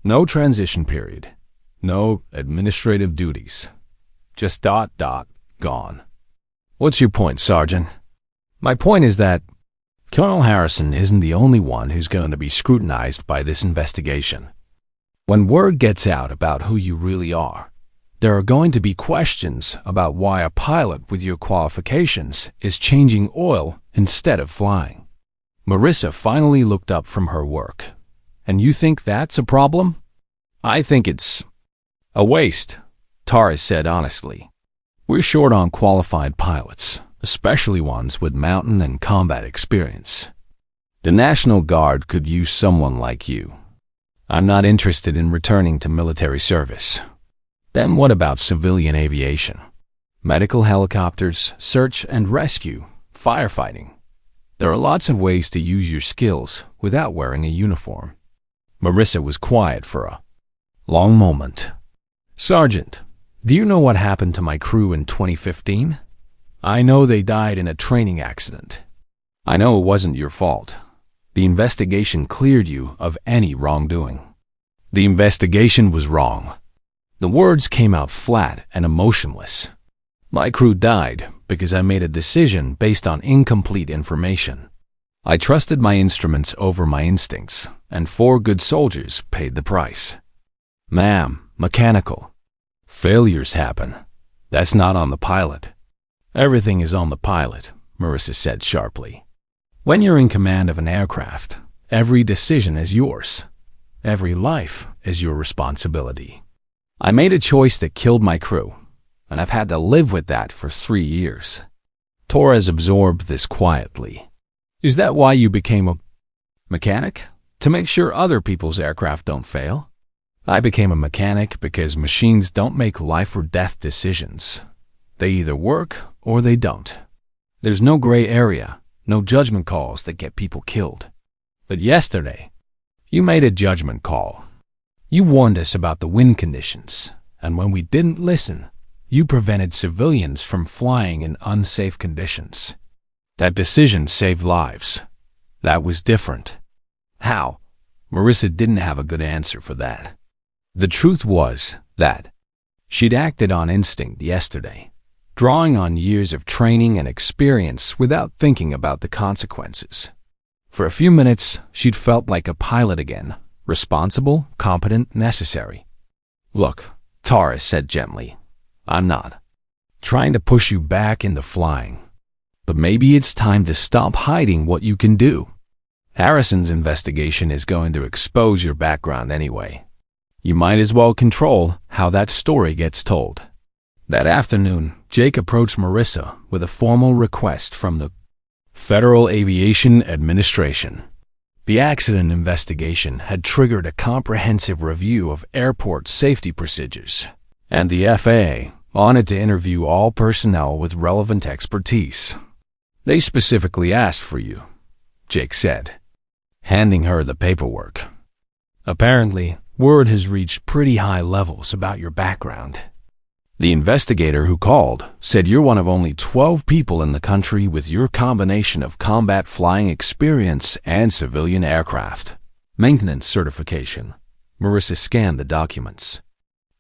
No transition period. No administrative duties. Just ... gone. What's your point, Sergeant? My point is that Colonel Harrison isn't the only one who's going to be scrutinized by this investigation. When word gets out about who you really are, there are going to be questions about why a pilot with your qualifications is changing oil instead of flying. Marissa finally looked up from her work. And you think that's a problem? I think it's a waste, Torres said honestly. We're short on qualified pilots, especially ones with mountain and combat experience. The National Guard could use someone like you. I'm not interested in returning to military service. Then what about civilian aviation? Medical helicopters, search and rescue, firefighting. There are lots of ways to use your skills without wearing a uniform. Marissa was quiet for a long moment. Sergeant, do you know what happened to my crew in 2015? I know they died in a training accident. I know it wasn't your fault. The investigation cleared you of any wrongdoing. The investigation was wrong. The words came out flat and emotionless. My crew died because I made a decision based on incomplete information. I trusted my instruments over my instincts, and 4 good soldiers paid the price. Ma'am, mechanical. Failures happen. That's not on the pilot. Everything is on the pilot, Marissa said sharply. When you're in command of an aircraft, every decision is yours. Every life is your responsibility. I made a choice that killed my crew, and I've had to live with that for 3 years. Torres absorbed this quietly. Is that why you became a mechanic? To make sure other people's aircraft don't fail? I became a mechanic because machines don't make life or death decisions. They either work or they don't. There's no gray area, no judgment calls that get people killed. But yesterday, you made a judgment call. You warned us about the wind conditions, and when we didn't listen, you prevented civilians from flying in unsafe conditions. That decision saved lives. That was different. How? Marissa didn't have a good answer for that. The truth was that she'd acted on instinct yesterday, drawing on years of training and experience without thinking about the consequences. For a few minutes, she'd felt like a pilot again, responsible, competent, necessary. Look, Torres said gently, I'm not trying to push you back into flying, but maybe it's time to stop hiding what you can do. Harrison's investigation is going to expose your background anyway. You might as well control how that story gets told. That afternoon, Jake approached Marissa with a formal request from the Federal Aviation Administration. The accident investigation had triggered a comprehensive review of airport safety procedures, and the FAA wanted to interview all personnel with relevant expertise. They specifically asked for you, Jake said, handing her the paperwork. Apparently, word has reached pretty high levels about your background. The investigator who called said you're one of only 12 people in the country with your combination of combat flying experience and civilian aircraft maintenance certification. Marissa scanned the documents.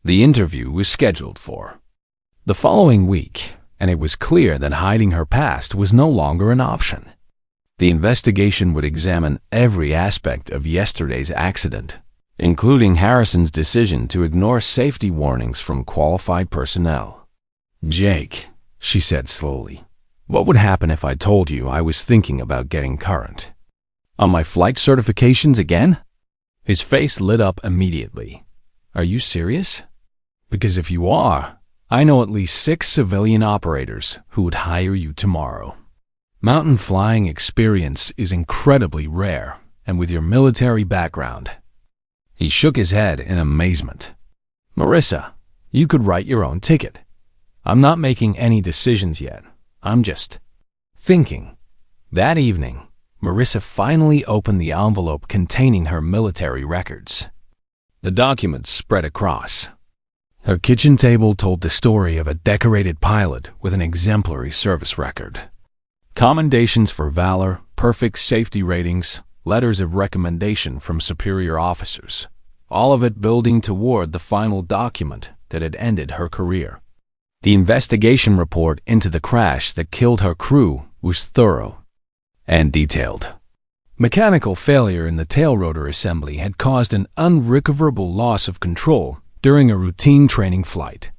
The interview was scheduled for the following week, and it was clear that hiding her past was no longer an option. The investigation would examine every aspect of yesterday's accident, including Harrison's decision to ignore safety warnings from qualified personnel. Jake, she said slowly, what would happen if I told you I was thinking about getting current? On my flight certifications again? His face lit up immediately. Are you serious? Because if you are, I know at least 6 civilian operators who would hire you tomorrow. Mountain flying experience is incredibly rare, and with your military background. He shook his head in amazement. Marissa, you could write your own ticket. I'm not making any decisions yet. I'm just thinking. That evening, Marissa finally opened the envelope containing her military records. The documents spread across. Her kitchen table told the story of a decorated pilot with an exemplary service record. Commendations for valor, perfect safety ratings, letters of recommendation from superior officers, all of it building toward the final document that had ended her career. The investigation report into the crash that killed her crew was thorough and detailed. Mechanical failure in the tail rotor assembly had caused an unrecoverable loss of control during a routine training flight.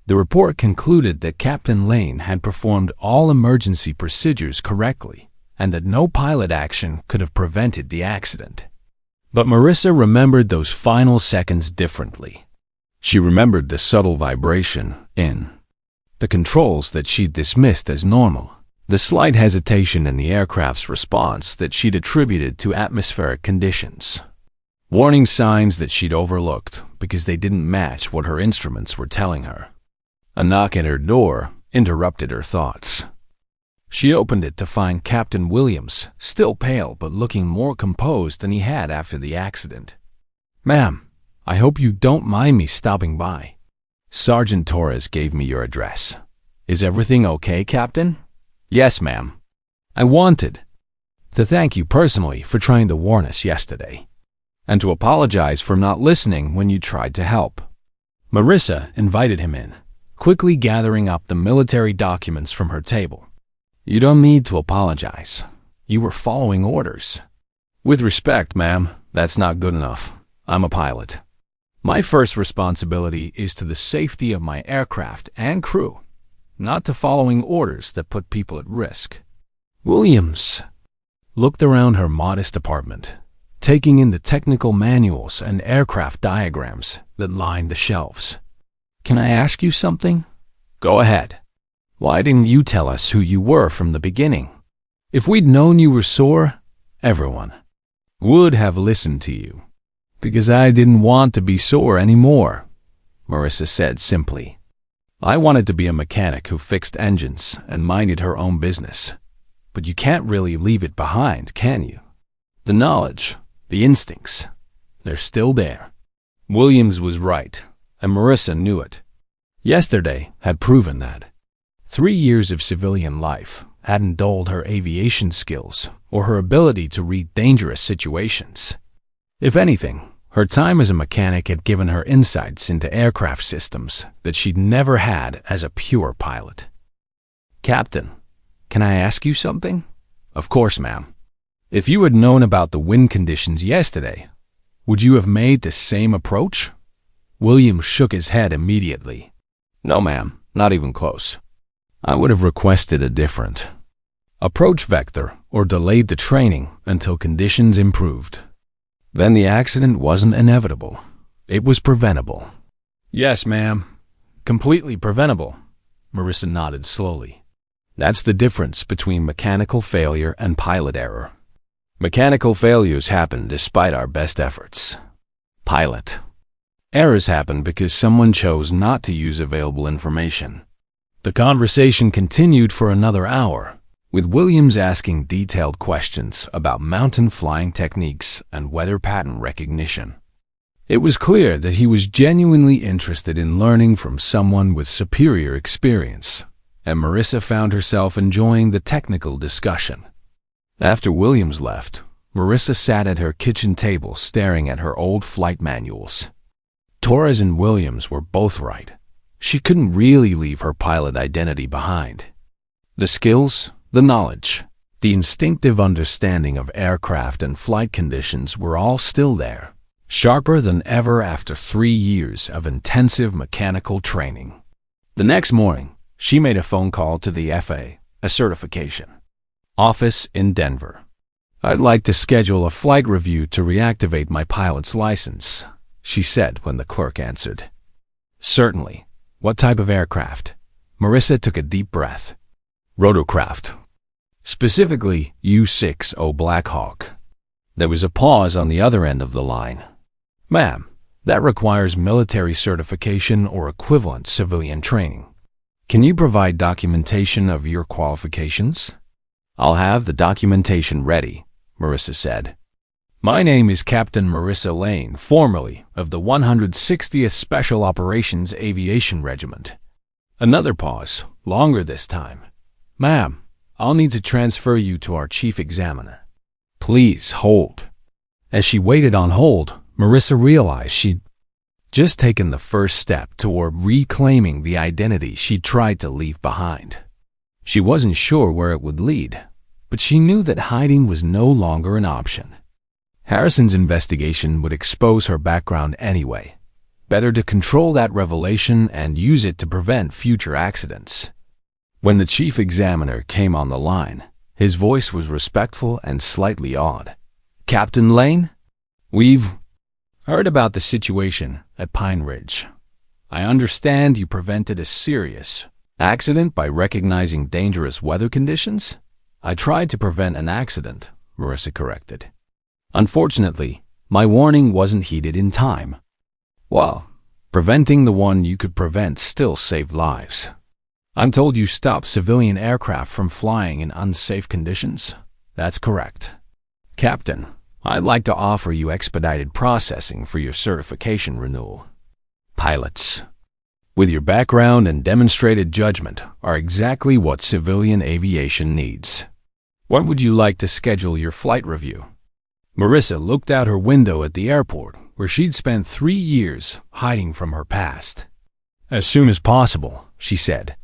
The report concluded that Captain Lane had performed all emergency procedures correctly and that no pilot action could have prevented the accident. But Marissa remembered those final seconds differently. She remembered the subtle vibration in the controls that she'd dismissed as normal, the slight hesitation in the aircraft's response that she'd attributed to atmospheric conditions, warning signs that she'd overlooked because they didn't match what her instruments were telling her. A knock at her door interrupted her thoughts. She opened it to find Captain Williams, still pale but looking more composed than he had after the accident. "Ma'am, I hope you don't mind me stopping by. Sergeant Torres gave me your address. Is everything okay, Captain?" "Yes, ma'am. I wanted to thank you personally for trying to warn us yesterday, and to apologize for not listening when you tried to help." Marissa invited him in, quickly gathering up the military documents from her table. "You don't need to apologize. You were following orders." "With respect, ma'am, that's not good enough. I'm a pilot. My first responsibility is to the safety of my aircraft and crew, not to following orders that put people at risk." Williams looked around her modest apartment, taking in the technical manuals and aircraft diagrams that lined the shelves. "Can I ask you something?" "Go ahead." "Why didn't you tell us who you were from the beginning? If we'd known you were sore, everyone would have listened to you." "Because I didn't want to be sore anymore," Marissa said simply. "I wanted to be a mechanic who fixed engines and minded her own business. But you can't really leave it behind, can you? The knowledge, the instincts, they're still there." Williams was right, and Marissa knew it. Yesterday had proven that. 3 years of civilian life hadn't dulled her aviation skills or her ability to read dangerous situations. If anything, her time as a mechanic had given her insights into aircraft systems that she'd never had as a pure pilot. "Captain, can I ask you something?" "Of course, ma'am." "If you had known about the wind conditions yesterday, would you have made the same approach?" William shook his head immediately. "No, ma'am, not even close. I would have requested a different approach vector or delayed the training until conditions improved. Then the accident wasn't inevitable. It was preventable." "Yes, ma'am. Completely preventable," Marissa nodded slowly. "That's the difference between mechanical failure and pilot error. Mechanical failures happen despite our best efforts. Pilot errors happen because someone chose not to use available information." The conversation continued for another hour, with Williams asking detailed questions about mountain flying techniques and weather pattern recognition. It was clear that he was genuinely interested in learning from someone with superior experience, and Marissa found herself enjoying the technical discussion. After Williams left, Marissa sat at her kitchen table staring at her old flight manuals. Torres and Williams were both right. She couldn't really leave her pilot identity behind. The skills, the knowledge, the instinctive understanding of aircraft and flight conditions were all still there, sharper than ever after 3 years of intensive mechanical training. The next morning, she made a phone call to the FA, a certification office in Denver. "I'd like to schedule a flight review to reactivate my pilot's license," she said when the clerk answered. "Certainly. What type of aircraft?" Marissa took a deep breath. "Rotorcraft. Specifically U-60 Black Hawk." There was a pause on the other end of the line. "Ma'am, that requires military certification or equivalent civilian training. Can you provide documentation of your qualifications?" "I'll have the documentation ready," Marissa said. "My name is Captain Marissa Lane, formerly of the 160th Special Operations Aviation Regiment." Another pause, longer this time. "Ma'am, I'll need to transfer you to our chief examiner. Please hold." As she waited on hold, Marissa realized she'd just taken the first step toward reclaiming the identity she'd tried to leave behind. She wasn't sure where it would lead, but she knew that hiding was no longer an option. Harrison's investigation would expose her background anyway. Better to control that revelation and use it to prevent future accidents. When the chief examiner came on the line, his voice was respectful and slightly awed. "Captain Lane, we've heard about the situation at Pine Ridge. I understand you prevented a serious accident by recognizing dangerous weather conditions?" "I tried to prevent an accident," Marissa corrected. "Unfortunately, my warning wasn't heeded in time." "Well, preventing the one you could prevent still saved lives. I'm told you stopped civilian aircraft from flying in unsafe conditions." "That's correct." "Captain, I'd like to offer you expedited processing for your certification renewal. Pilots with your background and demonstrated judgment are exactly what civilian aviation needs. When would you like to schedule your flight review?" Marissa looked out her window at the airport, where she'd spent 3 years hiding from her past. "As soon as possible," she said.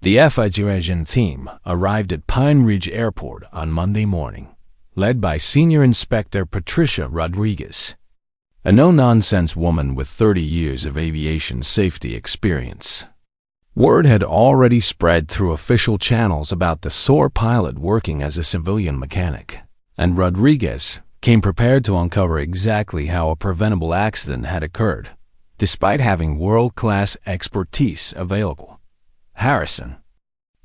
The tJudgeByLooks team arrived at Pine Ridge Airport on Monday morning, led by Senior Inspector Patricia Rodriguez, a no-nonsense woman with 30 years of aviation safety experience. Word had already spread through official channels about the SOAR pilot working as a civilian mechanic, and Rodriguez came prepared to uncover exactly how a preventable accident had occurred, despite having world-class expertise available. Harrison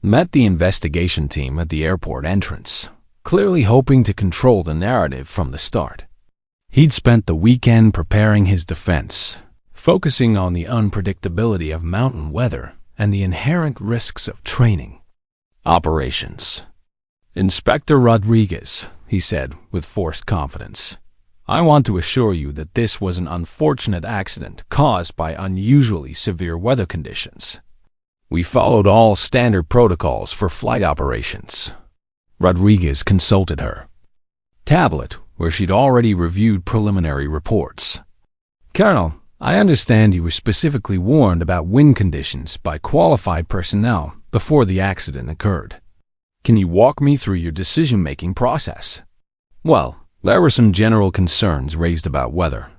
met the investigation team at the airport entrance, clearly hoping to control the narrative from the start. He'd spent the weekend preparing his defense, focusing on the unpredictability of mountain weather and the inherent risks of training operations. "Inspector Rodriguez," he said with forced confidence, "I want to assure you that this was an unfortunate accident caused by unusually severe weather conditions. We followed all standard protocols for flight operations." Rodriguez consulted her tablet, where she'd already reviewed preliminary reports. "Colonel, I understand you were specifically warned about wind conditions by qualified personnel before the accident occurred. Can you walk me through your decision-making process?" "Well, there were some general concerns raised about weather,"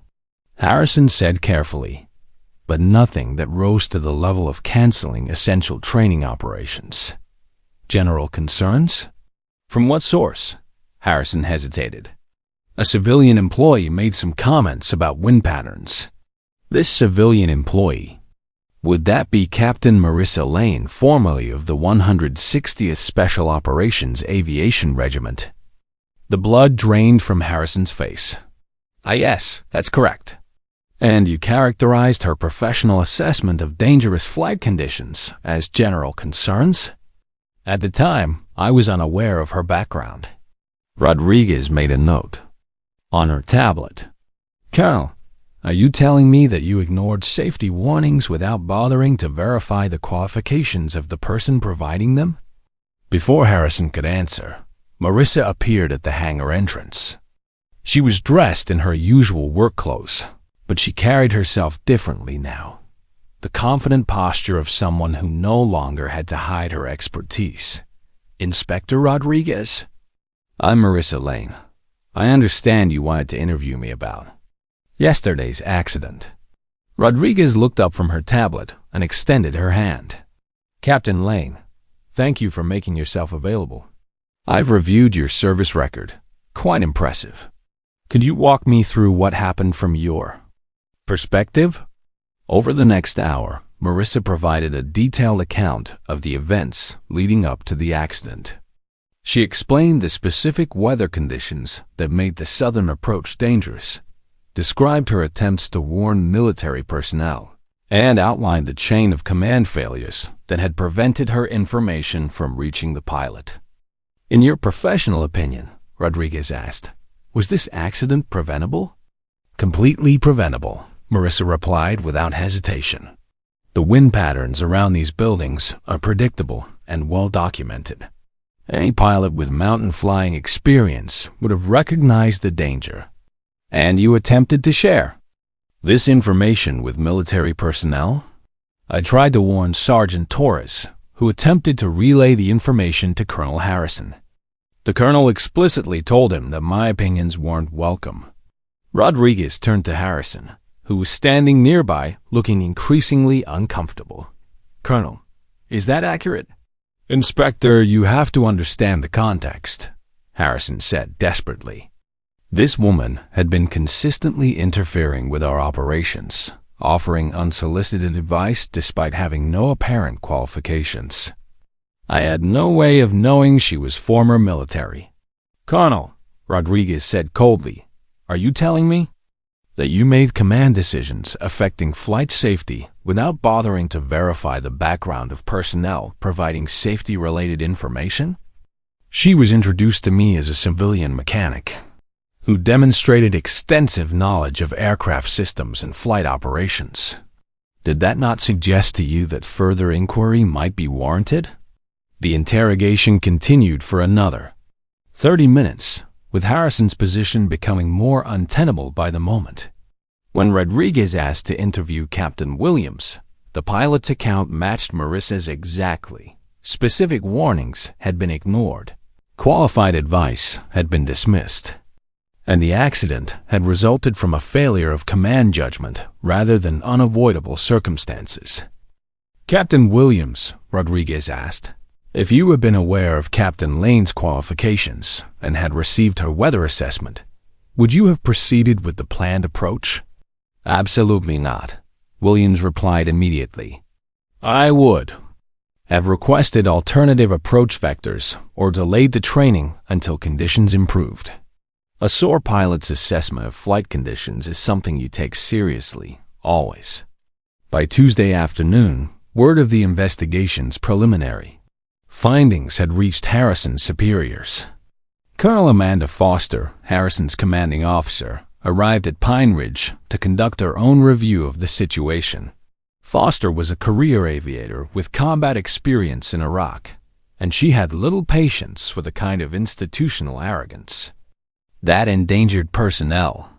Harrison said carefully, "but nothing that rose to the level of canceling essential training operations." "General concerns? From what source?" Harrison hesitated. "A civilian employee made some comments about wind patterns." "This civilian employee? Would that be Captain Marissa Lane, formerly of the 160th Special Operations Aviation Regiment?" The blood drained from Harrison's face. "Yes, that's correct." "And you characterized her professional assessment of dangerous flight conditions as general concerns?" "At the time, I was unaware of her background." Rodriguez made a note on her tablet. "Colonel, are you telling me that you ignored safety warnings without bothering to verify the qualifications of the person providing them?" Before Harrison could answer, Marissa appeared at the hangar entrance. She was dressed in her usual work clothes, but she carried herself differently now. The confident posture of someone who no longer had to hide her expertise. "Inspector Rodriguez?" "I'm Marissa Lane. I understand you wanted to interview me about yesterday's accident." Rodriguez looked up from her tablet and extended her hand. "Captain Lane, thank you for making yourself available. I've reviewed your service record. Quite impressive. Could you walk me through what happened from your perspective?" Over the next hour, Marissa provided a detailed account of the events leading up to the accident. She explained the specific weather conditions that made the southern approach dangerous, described her attempts to warn military personnel, and outlined the chain of command failures that had prevented her information from reaching the pilot. "In your professional opinion," Rodriguez asked, "was this accident preventable?" "Completely preventable," Marissa replied without hesitation. "The wind patterns around these buildings are predictable and well documented. Any pilot with mountain flying experience would have recognized the danger. And you attempted to share this information with military personnel? I tried to warn Sergeant Torres, who attempted to relay the information to Colonel Harrison. The colonel explicitly told him that my opinions weren't welcome. Rodriguez turned to Harrison, who was standing nearby, looking increasingly uncomfortable. Colonel, is that accurate? Inspector, you have to understand the context, Harrison said desperately. This woman had been consistently interfering with our operations, offering unsolicited advice despite having no apparent qualifications. I had no way of knowing she was former military. Colonel, Rodriguez said coldly, are you telling me that you made command decisions affecting flight safety without bothering to verify the background of personnel providing safety-related information? She was introduced to me as a civilian mechanic who demonstrated extensive knowledge of aircraft systems and flight operations. Did that not suggest to you that further inquiry might be warranted? The interrogation continued for another 30 minutes, with Harrison's position becoming more untenable by the moment. When Rodriguez asked to interview Captain Williams, the pilot's account matched Marissa's exactly. Specific warnings had been ignored, qualified advice had been dismissed, and the accident had resulted from a failure of command judgment rather than unavoidable circumstances. Captain Williams, Rodriguez asked, if you had been aware of Captain Lane's qualifications and had received her weather assessment, would you have proceeded with the planned approach? Absolutely not, Williams replied immediately. I would have requested alternative approach vectors or delayed the training until conditions improved. A SOAR pilot's assessment of flight conditions is something you take seriously, always. By Tuesday afternoon, word of the investigation's preliminary findings had reached Harrison's superiors. Colonel Amanda Foster, Harrison's commanding officer, arrived at Pine Ridge to conduct her own review of the situation. Foster was a career aviator with combat experience in Iraq, and she had little patience for the kind of institutional arrogance that endangered personnel.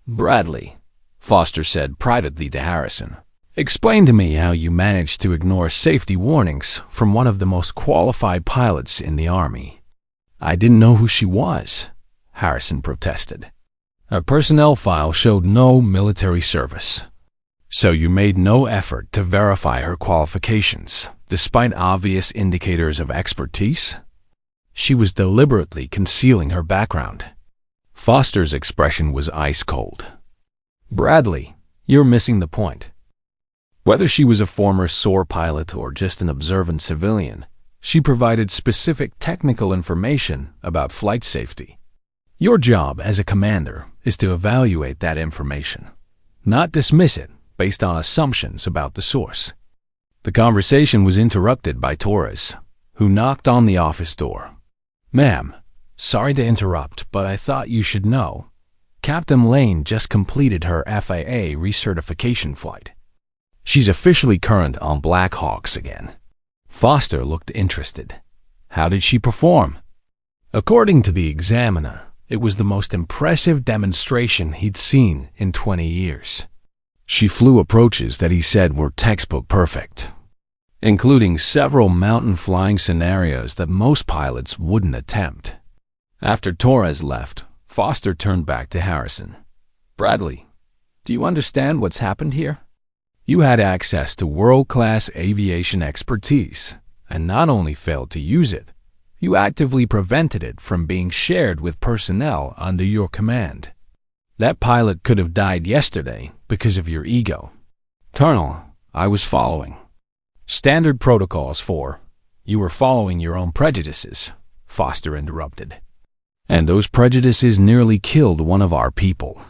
Bradley, Foster said privately to Harrison, explain to me how you managed to ignore safety warnings from one of the most qualified pilots in the Army. I didn't know who she was, Harrison protested. Her personnel file showed no military service. So you made no effort to verify her qualifications, despite obvious indicators of expertise? She was deliberately concealing her background. Foster's expression was ice cold. Bradley, you're missing the point. Whether she was a former SOAR pilot or just an observant civilian, she provided specific technical information about flight safety. Your job as a commander is to evaluate that information, not dismiss it based on assumptions about the source. The conversation was interrupted by Torres, who knocked on the office door. Ma'am, sorry to interrupt, but I thought you should know. Captain Lane just completed her FAA recertification flight. She's officially current on Black Hawks again. Foster looked interested. How did she perform? According to the Examiner, it was the most impressive demonstration he'd seen in 20 years. She flew approaches that he said were textbook perfect, including several mountain flying scenarios that most pilots wouldn't attempt. After Torres left, Foster turned back to Harrison. Bradley, do you understand what's happened here? You had access to world-class aviation expertise, and not only failed to use it, you actively prevented it from being shared with personnel under your command. That pilot could have died yesterday because of your ego. Colonel, I was following standard protocols for you were following your own prejudices, Foster interrupted. And those prejudices nearly killed one of our people.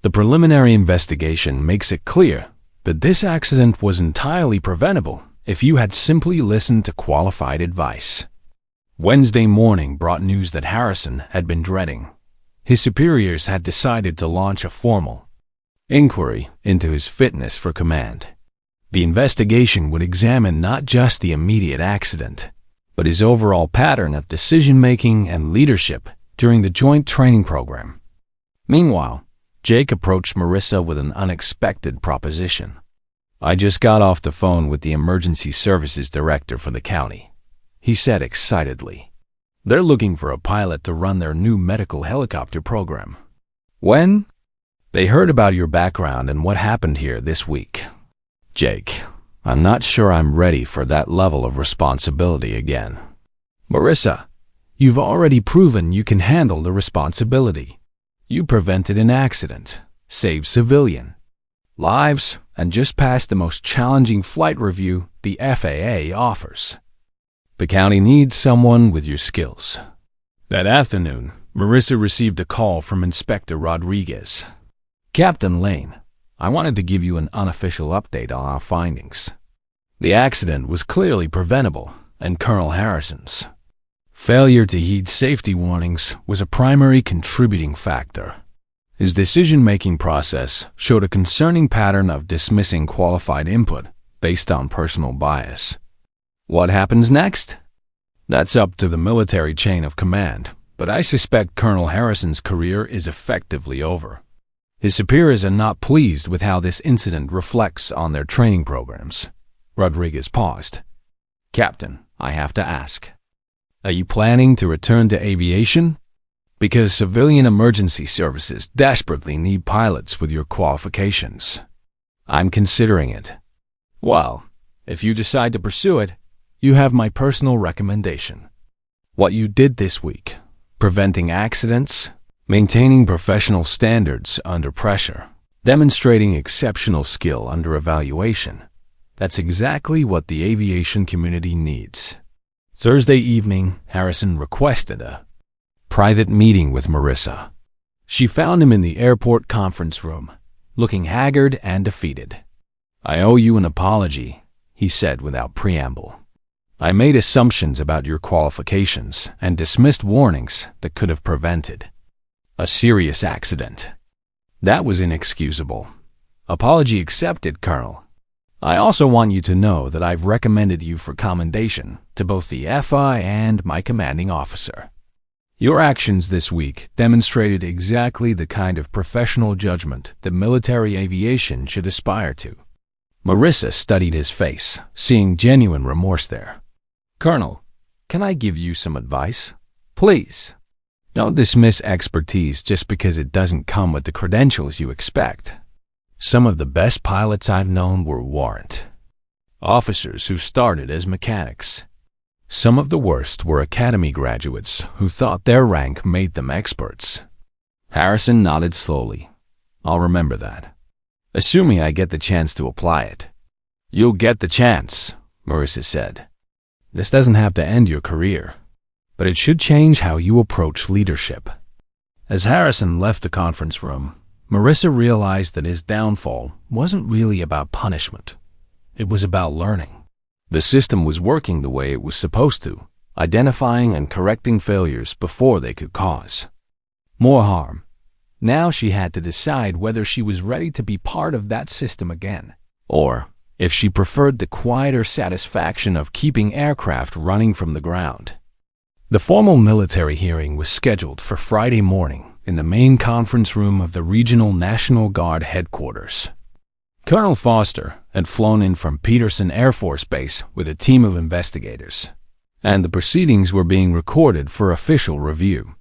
The preliminary investigation makes it clear that this accident was entirely preventable if you had simply listened to qualified advice. Wednesday morning brought news that Harrison had been dreading. His superiors had decided to launch a formal inquiry into his fitness for command. The investigation would examine not just the immediate accident, but his overall pattern of decision-making and leadership during the joint training program. Meanwhile, Jake approached Marissa with an unexpected proposition. "I just got off the phone with the emergency services director for the county," he said excitedly. "They're looking for a pilot to run their new medical helicopter program." "When?" "They heard about your background and what happened here this week." "Jake, I'm not sure I'm ready for that level of responsibility again." "Marissa, you've already proven you can handle the responsibility. You prevented an accident, saved civilian lives, and just passed the most challenging flight review the FAA offers. The county needs someone with your skills." That afternoon, Marissa received a call from Inspector Rodriguez. "Captain Lane, I wanted to give you an unofficial update on our findings. The accident was clearly preventable, and Colonel Harrison's failure to heed safety warnings was a primary contributing factor. His decision-making process showed a concerning pattern of dismissing qualified input based on personal bias. What happens next? That's up to the military chain of command, but I suspect Colonel Harrison's career is effectively over. His superiors are not pleased with how this incident reflects on their training programs." Rodriguez paused. "Captain, I have to ask, are you planning to return to aviation? Because civilian emergency services desperately need pilots with your qualifications." "I'm considering it." "Well, if you decide to pursue it, you have my personal recommendation. What you did this week, preventing accidents, maintaining professional standards under pressure, demonstrating exceptional skill under evaluation, that's exactly what the aviation community needs." Thursday evening, Harrison requested a private meeting with Marissa. She found him in the airport conference room, looking haggard and defeated. "I owe you an apology," he said without preamble. "I made assumptions about your qualifications and dismissed warnings that could have prevented a serious accident. That was inexcusable. Apology accepted, Colonel. I also want you to know that I've recommended you for commendation to both the FI and my commanding officer. Your actions this week demonstrated exactly the kind of professional judgment that military aviation should aspire to." Marissa studied his face, seeing genuine remorse there. "Colonel, can I give you some advice? Please. Don't dismiss expertise just because it doesn't come with the credentials you expect. Some of the best pilots I've known were warrant officers who started as mechanics. Some of the worst were academy graduates who thought their rank made them experts." Harrison nodded slowly. "I'll remember that, assuming I get the chance to apply it." "You'll get the chance," Marissa said. "This doesn't have to end your career, but it should change how you approach leadership." As Harrison left the conference room, Marissa realized that his downfall wasn't really about punishment. It was about learning. The system was working the way it was supposed to, identifying and correcting failures before they could cause more harm. Now she had to decide whether she was ready to be part of that system again, or if she preferred the quieter satisfaction of keeping aircraft running from the ground. The formal military hearing was scheduled for Friday morning in the main conference room of the Regional National Guard headquarters. Colonel Foster had flown in from Peterson Air Force Base with a team of investigators, and the proceedings were being recorded for official review.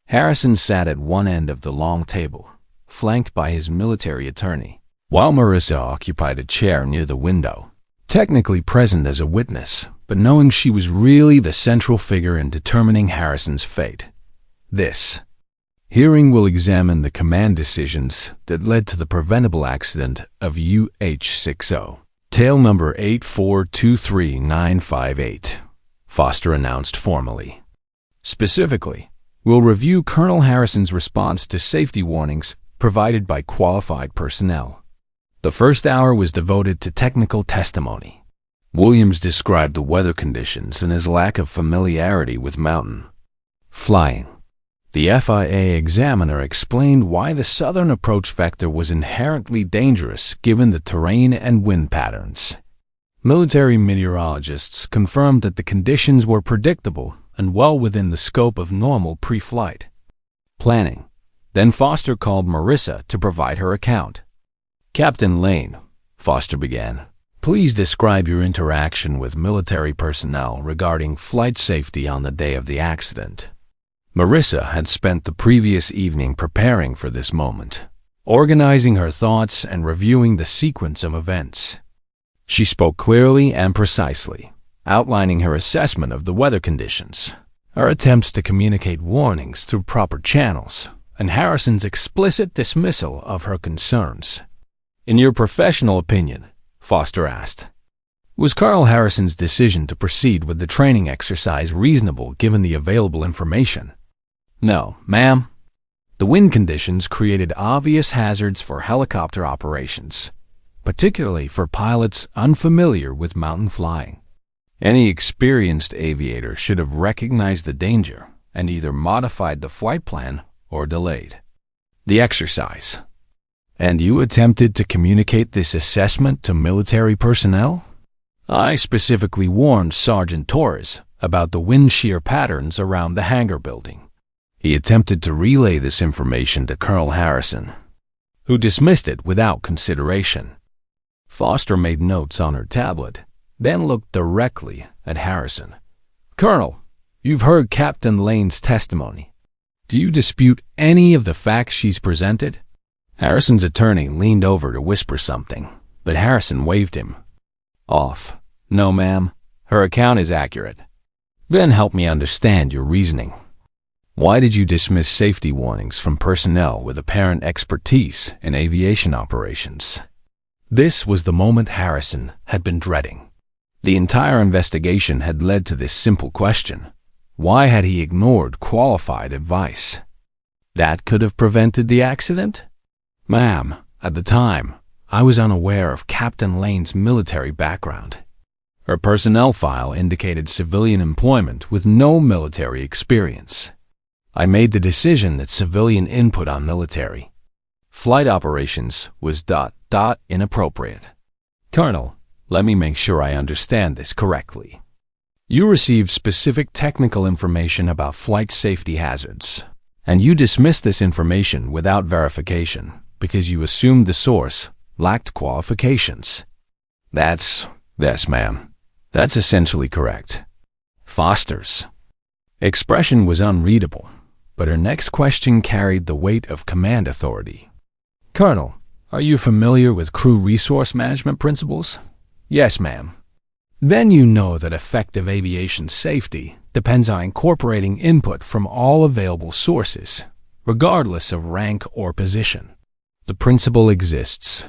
Harrison sat at one end of the long table, flanked by his military attorney, while Marissa occupied a chair near the window, technically present as a witness, but knowing she was really the central figure in determining Harrison's fate. This hearing will examine the command decisions that led to the preventable accident of UH-60, tail number 8423958, Foster announced formally. Specifically, we'll review Colonel Harrison's response to safety warnings provided by qualified personnel. The first hour was devoted to technical testimony. Williams described the weather conditions and his lack of familiarity with mountain flying. The FIA examiner explained why the southern approach vector was inherently dangerous given the terrain and wind patterns. Military meteorologists confirmed that the conditions were predictable and well within the scope of normal pre-flight planning. Then Foster called Marissa to provide her account. "Captain Lane," Foster began, "please describe your interaction with military personnel regarding flight safety on the day of the accident." Marissa had spent the previous evening preparing for this moment, organizing her thoughts and reviewing the sequence of events. She spoke clearly and precisely, outlining her assessment of the weather conditions, her attempts to communicate warnings through proper channels, and Harrison's explicit dismissal of her concerns. "In your professional opinion," Foster asked, "was Colonel Harrison's decision to proceed with the training exercise reasonable given the available information?" "No, ma'am. The wind conditions created obvious hazards for helicopter operations, particularly for pilots unfamiliar with mountain flying. Any experienced aviator should have recognized the danger and either modified the flight plan or delayed the exercise." "And you attempted to communicate this assessment to military personnel?" "I specifically warned Sergeant Torres about the wind shear patterns around the hangar building. He attempted to relay this information to Colonel Harrison, who dismissed it without consideration." Foster made notes on her tablet, then looked directly at Harrison. "Colonel, you've heard Captain Lane's testimony. Do you dispute any of the facts she's presented?" Harrison's attorney leaned over to whisper something, but Harrison waved him off. "No, ma'am. Her account is accurate." "Then help me understand your reasoning. Why did you dismiss safety warnings from personnel with apparent expertise in aviation operations?" This was the moment Harrison had been dreading. The entire investigation had led to this simple question. Why had he ignored qualified advice that could have prevented the accident? "Ma'am, at the time, I was unaware of Captain Lane's military background. Her personnel file indicated civilian employment with no military experience. I made the decision that civilian input on military flight operations was inappropriate." "Colonel, let me make sure I understand this correctly. You received specific technical information about flight safety hazards, and you dismissed this information without verification because you assumed the source lacked qualifications." Yes, ma'am. That's essentially correct." Foster's expression was unreadable, but her next question carried the weight of command authority. "Colonel, are you familiar with crew resource management principles?" "Yes, ma'am." "Then you know that effective aviation safety depends on incorporating input from all available sources, regardless of rank or position. The principle exists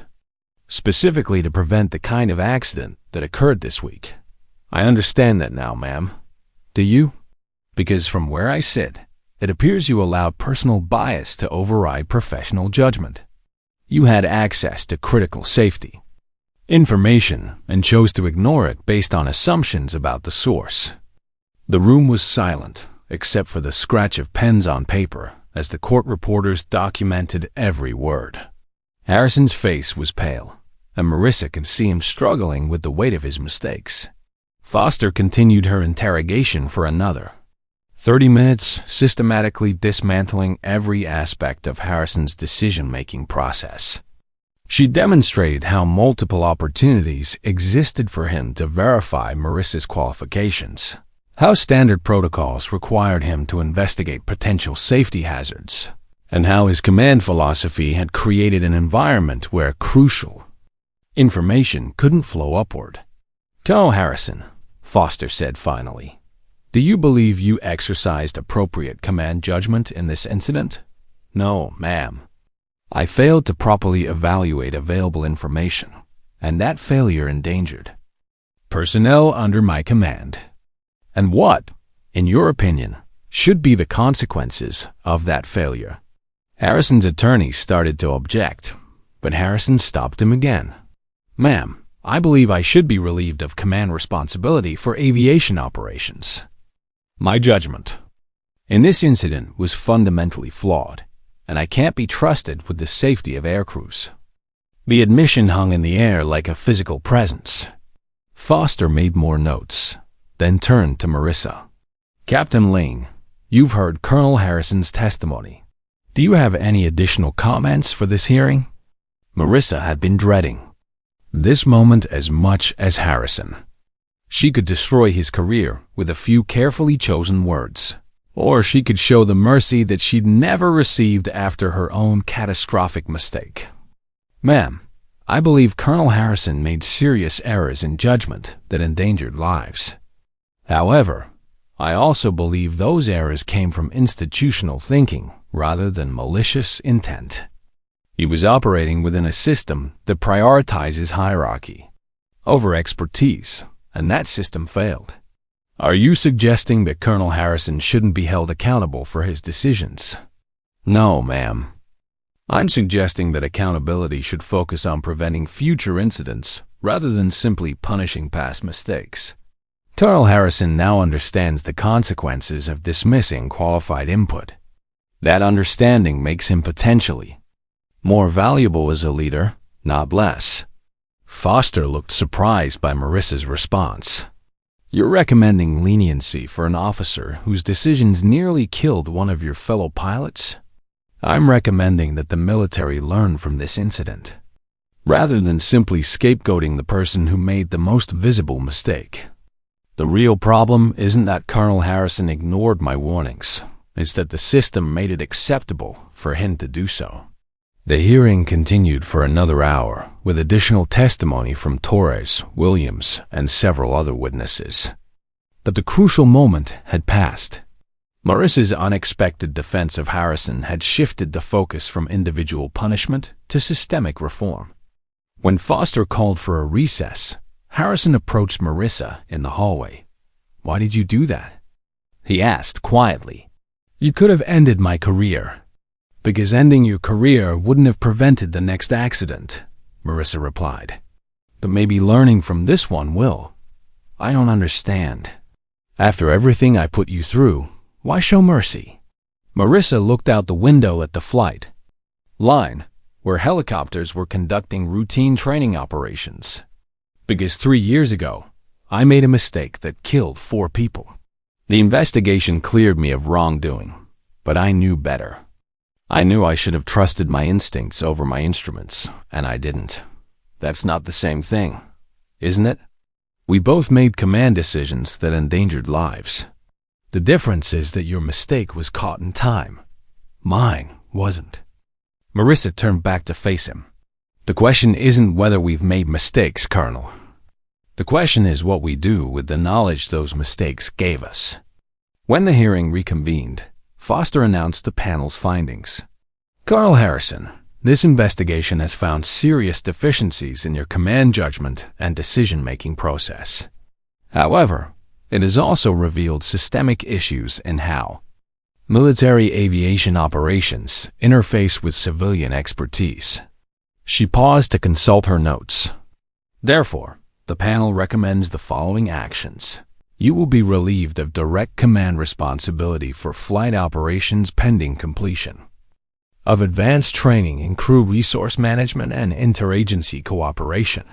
specifically to prevent the kind of accident that occurred this week." "I understand that now, ma'am. Do you?" "Because from where I sit, it appears you allowed personal bias to override professional judgment. You had access to critical safety information and chose to ignore it based on assumptions about the source." The room was silent, except for the scratch of pens on paper as the court reporters documented every word. Harrison's face was pale, and Marissa could see him struggling with the weight of his mistakes. Foster continued her interrogation for another 30 minutes, systematically dismantling every aspect of Harrison's decision-making process. She demonstrated how multiple opportunities existed for him to verify Marissa's qualifications, how standard protocols required him to investigate potential safety hazards, and how his command philosophy had created an environment where crucial information couldn't flow upward. "Colonel Harrison," Foster said finally, "do you believe you exercised appropriate command judgment in this incident?" "No, ma'am. I failed to properly evaluate available information, and that failure endangered personnel under my command." "And what, in your opinion, should be the consequences of that failure?" Harrison's attorney started to object, but Harrison stopped him again. "Ma'am, I believe I should be relieved of command responsibility for aviation operations. My judgment in this incident was fundamentally flawed, and I can't be trusted with the safety of aircrews." The admission hung in the air like a physical presence. Foster made more notes, then turned to Marissa. Captain Lane, you've heard Colonel Harrison's testimony. Do you have any additional comments for this hearing? Marissa had been dreading this moment as much as Harrison. She could destroy his career with a few carefully chosen words, or she could show the mercy that she'd never received after her own catastrophic mistake. Ma'am, I believe Colonel Harrison made serious errors in judgment that endangered lives. However, I also believe those errors came from institutional thinking rather than malicious intent. He was operating within a system that prioritizes hierarchy over expertise, and that system failed. Are you suggesting that Colonel Harrison shouldn't be held accountable for his decisions? No, ma'am. I'm suggesting that accountability should focus on preventing future incidents rather than simply punishing past mistakes. Colonel Harrison now understands the consequences of dismissing qualified input. That understanding makes him potentially more valuable as a leader, not less. Foster looked surprised by Marissa's response. You're recommending leniency for an officer whose decisions nearly killed one of your fellow pilots? I'm recommending that the military learn from this incident, rather than simply scapegoating the person who made the most visible mistake. The real problem isn't that Colonel Harrison ignored my warnings. It's that the system made it acceptable for him to do so. The hearing continued for another hour, with additional testimony from Torres, Williams, and several other witnesses. But the crucial moment had passed. Marissa's unexpected defense of Harrison had shifted the focus from individual punishment to systemic reform. When Foster called for a recess, Harrison approached Marissa in the hallway. Why did you do that? He asked quietly. You could have ended my career. Because ending your career wouldn't have prevented the next accident, Marissa replied. But maybe learning from this one will. I don't understand. After everything I put you through, why show mercy? Marissa looked out the window at the flight line, where helicopters were conducting routine training operations. Because 3 years ago, I made a mistake that killed 4 people. The investigation cleared me of wrongdoing, but I knew better. I knew I should have trusted my instincts over my instruments, and I didn't. That's not the same thing, isn't it? We both made command decisions that endangered lives. The difference is that your mistake was caught in time. Mine wasn't. Marissa turned back to face him. The question isn't whether we've made mistakes, Colonel. The question is what we do with the knowledge those mistakes gave us. When the hearing reconvened, Foster announced the panel's findings. Colonel Harrison, this investigation has found serious deficiencies in your command judgment and decision-making process. However, it has also revealed systemic issues in how military aviation operations interface with civilian expertise. She paused to consult her notes. Therefore, the panel recommends the following actions. You will be relieved of direct command responsibility for flight operations pending completion, of advanced training in crew resource management and interagency cooperation.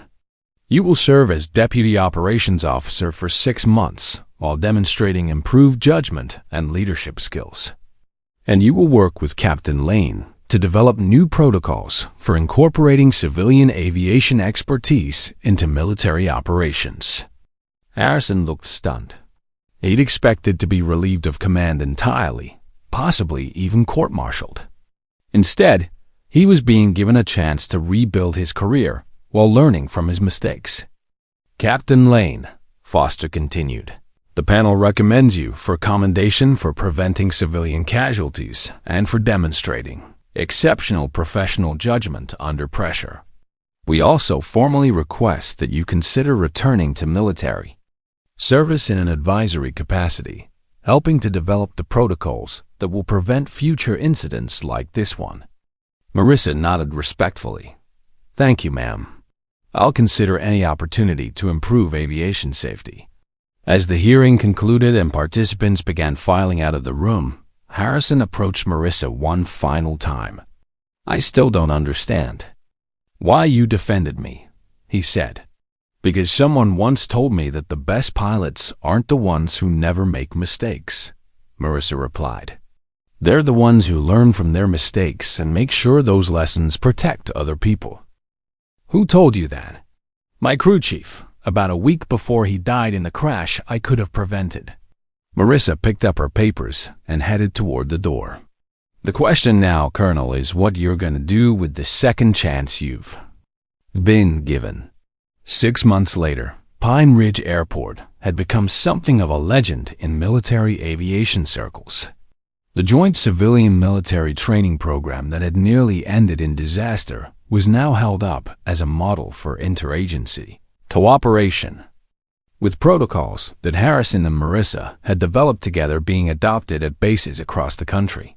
You will serve as Deputy Operations Officer for 6 months while demonstrating improved judgment and leadership skills. And you will work with Captain Lane to develop new protocols for incorporating civilian aviation expertise into military operations. Harrison looked stunned. He'd expected to be relieved of command entirely, possibly even court-martialed. Instead, he was being given a chance to rebuild his career while learning from his mistakes. Captain Lane, Foster continued, the panel recommends you for commendation for preventing civilian casualties and for demonstrating exceptional professional judgment under pressure. We also formally request that you consider returning to military service in an advisory capacity, helping to develop the protocols that will prevent future incidents like this one. Marissa nodded respectfully. Thank you, ma'am. I'll consider any opportunity to improve aviation safety. As the hearing concluded and participants began filing out of the room, Harrison approached Marissa one final time. I still don't understand why you defended me, he said. Because someone once told me that the best pilots aren't the ones who never make mistakes, Marissa replied. They're the ones who learn from their mistakes and make sure those lessons protect other people. Who told you that? My crew chief, about a week before he died in the crash I could have prevented. Marissa picked up her papers and headed toward the door. The question now, Colonel, is what you're going to do with the second chance you've been given. 6 months later, Pine Ridge Airport had become something of a legend in military aviation circles. The joint civilian-military training program that had nearly ended in disaster was now held up as a model for interagency cooperation, with protocols that Harrison and Marissa had developed together being adopted at bases across the country.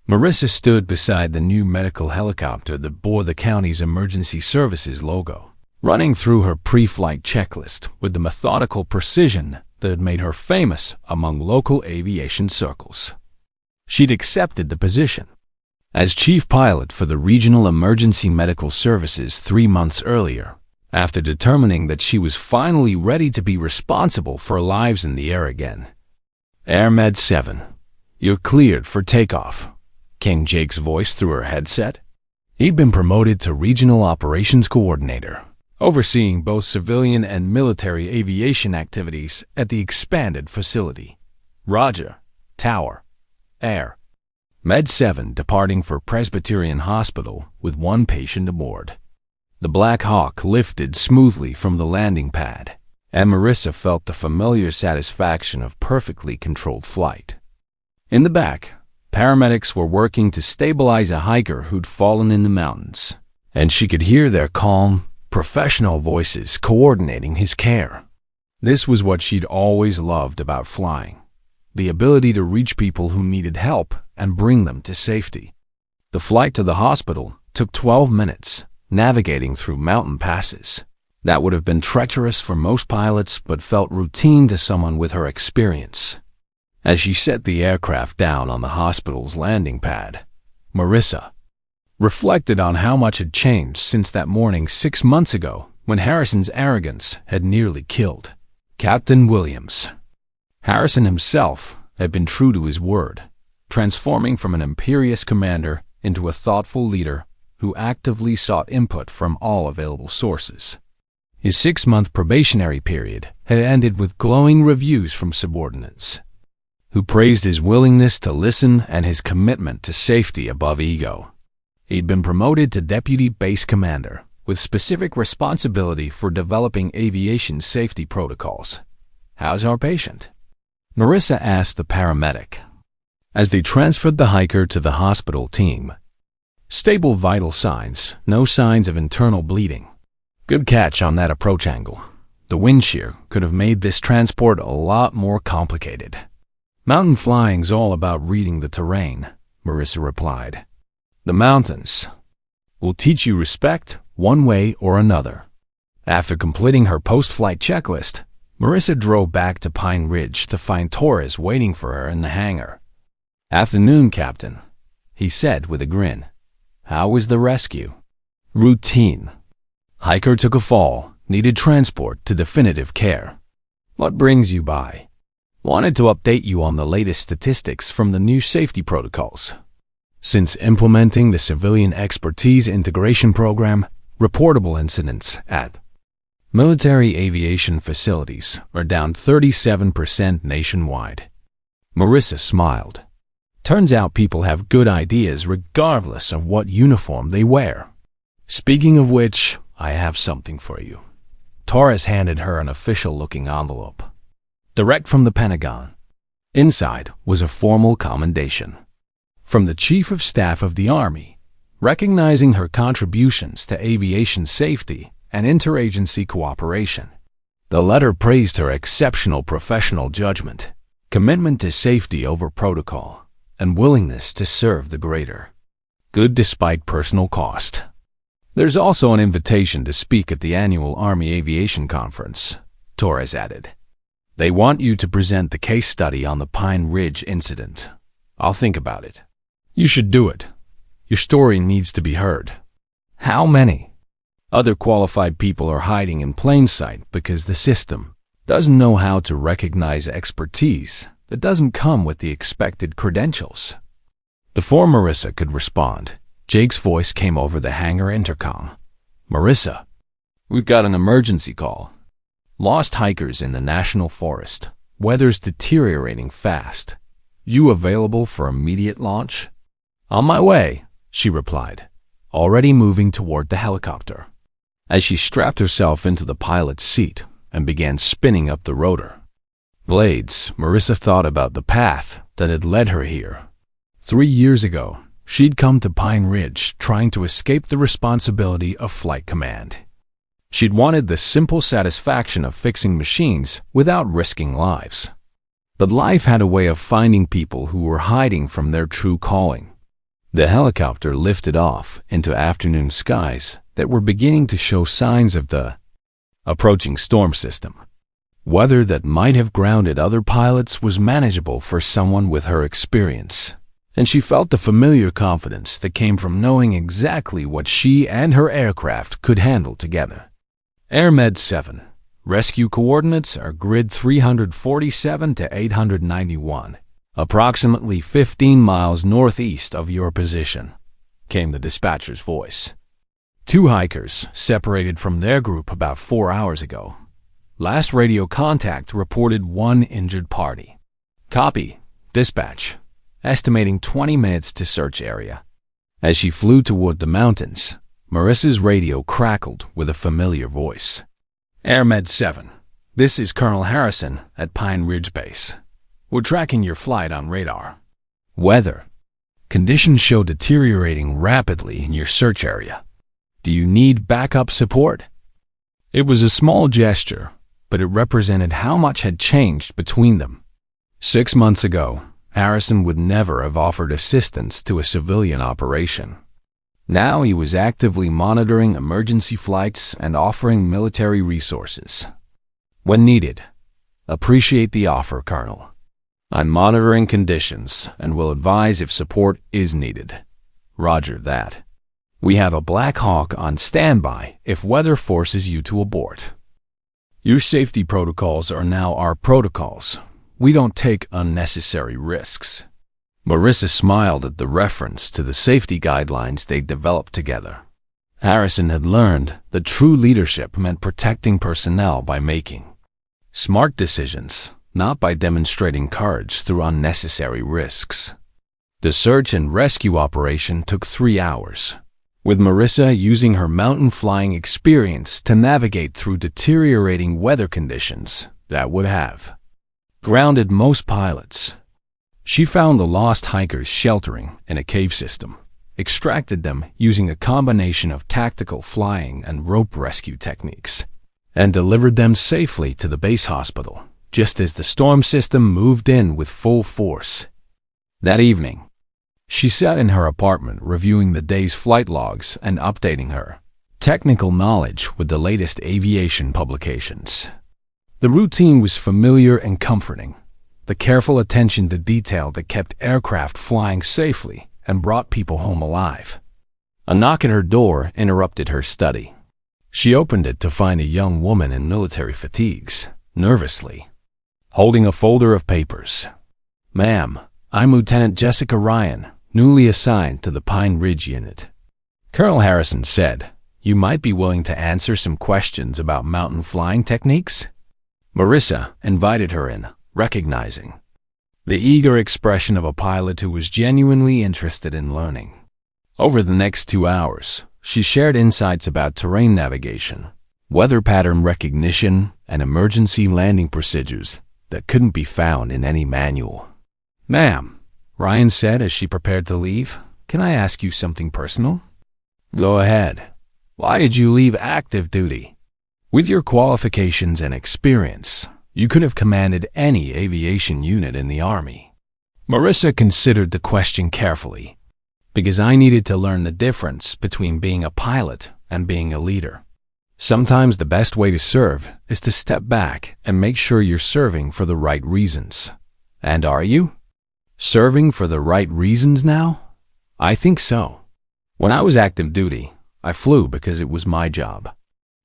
Marissa stood beside the new medical helicopter that bore the county's emergency services logo, running through her pre-flight checklist with the methodical precision that had made her famous among local aviation circles. She'd accepted the position as chief pilot for the Regional Emergency Medical Services 3 months earlier, after determining that she was finally ready to be responsible for lives in the air again. Air Med 7, you're cleared for takeoff, came Jake's voice through her headset. He'd been promoted to Regional Operations Coordinator, overseeing both civilian and military aviation activities at the expanded facility. Roger. Tower. Air. Med 7 departing for Presbyterian Hospital with 1 patient aboard. The Black Hawk lifted smoothly from the landing pad, and Marissa felt the familiar satisfaction of perfectly controlled flight. In the back, paramedics were working to stabilize a hiker who'd fallen in the mountains, and she could hear their calm, professional voices coordinating his care. This was what she'd always loved about flying, the ability to reach people who needed help and bring them to safety. The flight to the hospital took 12 minutes, navigating through mountain passes. That would have been treacherous for most pilots, but felt routine to someone with her experience. As she set the aircraft down on the hospital's landing pad, Marissa reflected on how much had changed since that morning 6 months ago when Harrison's arrogance had nearly killed Captain Williams. Harrison himself had been true to his word, transforming from an imperious commander into a thoughtful leader who actively sought input from all available sources. His 6-month probationary period had ended with glowing reviews from subordinates, who praised his willingness to listen and his commitment to safety above ego. He'd been promoted to Deputy Base Commander, with specific responsibility for developing aviation safety protocols. How's our patient? Marissa asked the paramedic, as they transferred the hiker to the hospital team. Stable vital signs, no signs of internal bleeding. Good catch on that approach angle. The wind shear could have made this transport a lot more complicated. Mountain flying's all about reading the terrain, Marissa replied. The mountains will teach you respect one way or another. After completing her post-flight checklist, Marissa drove back to Pine Ridge to find Torres waiting for her in the hangar. Afternoon, Captain, he said with a grin. How was the rescue? Routine. Hiker took a fall, needed transport to definitive care. What brings you by? Wanted to update you on the latest statistics from the new safety protocols. Since implementing the Civilian Expertise Integration Program, reportable incidents at military aviation facilities are down 37% nationwide. Marissa smiled. Turns out people have good ideas regardless of what uniform they wear. Speaking of which, I have something for you. Torres handed her an official-looking envelope, direct from the Pentagon. Inside was a formal commendation from the Chief of Staff of the Army, recognizing her contributions to aviation safety and interagency cooperation. The letter praised her exceptional professional judgment, commitment to safety over protocol, and willingness to serve the greater good despite personal cost. There's also an invitation to speak at the annual Army Aviation Conference, Torres added. They want you to present the case study on the Pine Ridge incident. I'll think about it. You should do it. Your story needs to be heard. How many? Other qualified people are hiding in plain sight because the system doesn't know how to recognize expertise that doesn't come with the expected credentials. Before Marissa could respond, Jake's voice came over the hangar intercom. Marissa, we've got an emergency call. Lost hikers in the national forest. Weather's deteriorating fast. You available for immediate launch? On my way, she replied, already moving toward the helicopter. As she strapped herself into the pilot's seat and began spinning up the rotor blades, Marissa thought about the path that had led her here. 3 years ago, she'd come to Pine Ridge trying to escape the responsibility of flight command. She'd wanted the simple satisfaction of fixing machines without risking lives. But life had a way of finding people who were hiding from their true calling. The helicopter lifted off into afternoon skies that were beginning to show signs of the approaching storm system. Weather that might have grounded other pilots was manageable for someone with her experience, and she felt the familiar confidence that came from knowing exactly what she and her aircraft could handle together. AirMed 7. Rescue coordinates are grid 347 to 891, approximately 15 miles northeast of your position, came the dispatcher's voice. 2 hikers separated from their group about 4 hours ago. Last radio contact reported 1 injured party. Copy. Dispatch. Estimating 20 minutes to search area. As she flew toward the mountains, Marissa's radio crackled with a familiar voice. AirMed 7. This is Colonel Harrison at Pine Ridge Base. We're tracking your flight on radar. Weather. Conditions show deteriorating rapidly in your search area. Do you need backup support? It was a small gesture, but it represented how much had changed between them. 6 months ago, Harrison would never have offered assistance to a civilian operation. Now he was actively monitoring emergency flights and offering military resources. When needed, appreciate the offer, Colonel. I'm monitoring conditions and will advise if support is needed. Roger that. We have a Black Hawk on standby if weather forces you to abort. Your safety protocols are now our protocols. We don't take unnecessary risks. Marissa smiled at the reference to the safety guidelines they developed together. Harrison had learned that true leadership meant protecting personnel by making smart decisions, not by demonstrating courage through unnecessary risks. The search and rescue operation took 3 hours, with Marissa using her mountain flying experience to navigate through deteriorating weather conditions that would have grounded most pilots. She found the lost hikers sheltering in a cave system, extracted them using a combination of tactical flying and rope rescue techniques, and delivered them safely to the base hospital, just as the storm system moved in with full force. That evening, she sat in her apartment reviewing the day's flight logs and updating her technical knowledge with the latest aviation publications. The routine was familiar and comforting, the careful attention to detail that kept aircraft flying safely and brought people home alive. A knock at her door interrupted her study. She opened it to find a young woman in military fatigues, nervously holding a folder of papers. Ma'am, I'm Lieutenant Jessica Ryan, newly assigned to the Pine Ridge Unit. Colonel Harrison said, you might be willing to answer some questions about mountain flying techniques? Marissa invited her in, recognizing the eager expression of a pilot who was genuinely interested in learning. Over the next 2 hours, she shared insights about terrain navigation, weather pattern recognition, and emergency landing procedures that couldn't be found in any manual. Ma'am, Ryan said as she prepared to leave, can I ask you something personal? Go ahead. Why did you leave active duty? With your qualifications and experience, you could have commanded any aviation unit in the Army. Marissa considered the question carefully, because I needed to learn the difference between being a pilot and being a leader. Sometimes the best way to serve is to step back and make sure you're serving for the right reasons. And are you? Serving for the right reasons now? I think so. When I was active duty, I flew because it was my job.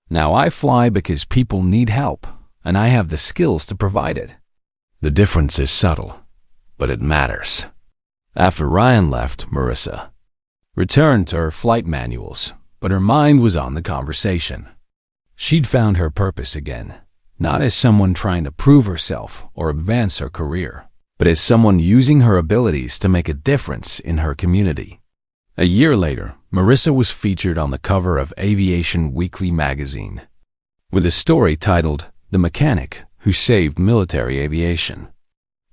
Now I fly because people need help, and I have the skills to provide it. The difference is subtle, but it matters. After Ryan left, Marissa returned to her flight manuals, but her mind was on the conversation. She'd found her purpose again, not as someone trying to prove herself or advance her career, but as someone using her abilities to make a difference in her community. A year later, Marissa was featured on the cover of Aviation Weekly magazine, with a story titled "The Mechanic Who Saved Military Aviation."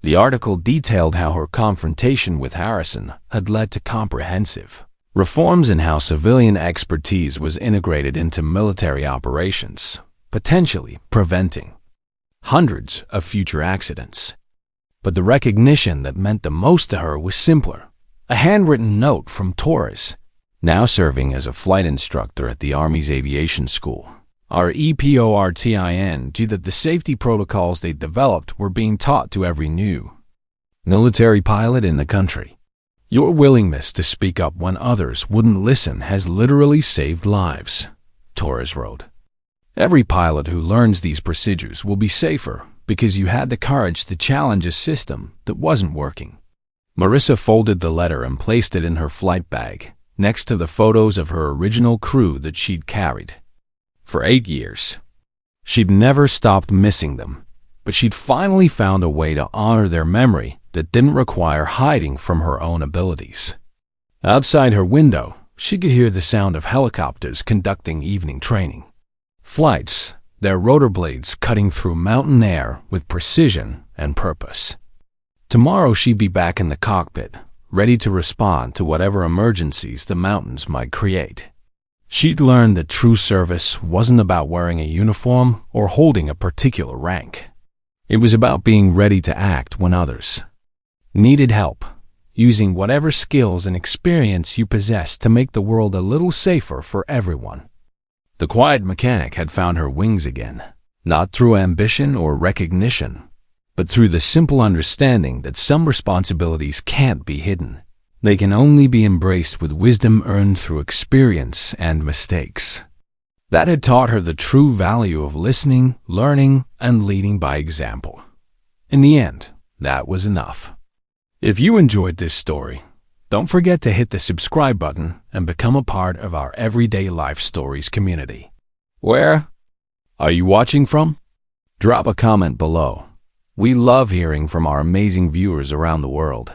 The article detailed how her confrontation with Harrison had led to comprehensive reforms in how civilian expertise was integrated into military operations, potentially preventing hundreds of future accidents. But the recognition that meant the most to her was simpler: a handwritten note from Torres, now serving as a flight instructor at the Army's aviation school. Our EPORTIN due that the safety protocols they developed were being taught to every new military pilot in the country. Your willingness to speak up when others wouldn't listen has literally saved lives, Torres wrote. Every pilot who learns these procedures will be safer because you had the courage to challenge a system that wasn't working. Marissa folded the letter and placed it in her flight bag, next to the photos of her original crew that she'd carried for 8 years. She'd never stopped missing them, but she'd finally found a way to honor their memory that didn't require hiding from her own abilities. Outside her window, she could hear the sound of helicopters conducting evening training flights, their rotor blades cutting through mountain air with precision and purpose. Tomorrow she'd be back in the cockpit, ready to respond to whatever emergencies the mountains might create. She'd learned that true service wasn't about wearing a uniform or holding a particular rank. It was about being ready to act when others needed help, using whatever skills and experience you possessed to make the world a little safer for everyone. The quiet mechanic had found her wings again, not through ambition or recognition, but through the simple understanding that some responsibilities can't be hidden. They can only be embraced with wisdom earned through experience and mistakes. That had taught her the true value of listening, learning, and leading by example. In the end, that was enough. If you enjoyed this story, don't forget to hit the subscribe button and become a part of our Everyday Life Stories community. Where are you watching from? Drop a comment below. We love hearing from our amazing viewers around the world.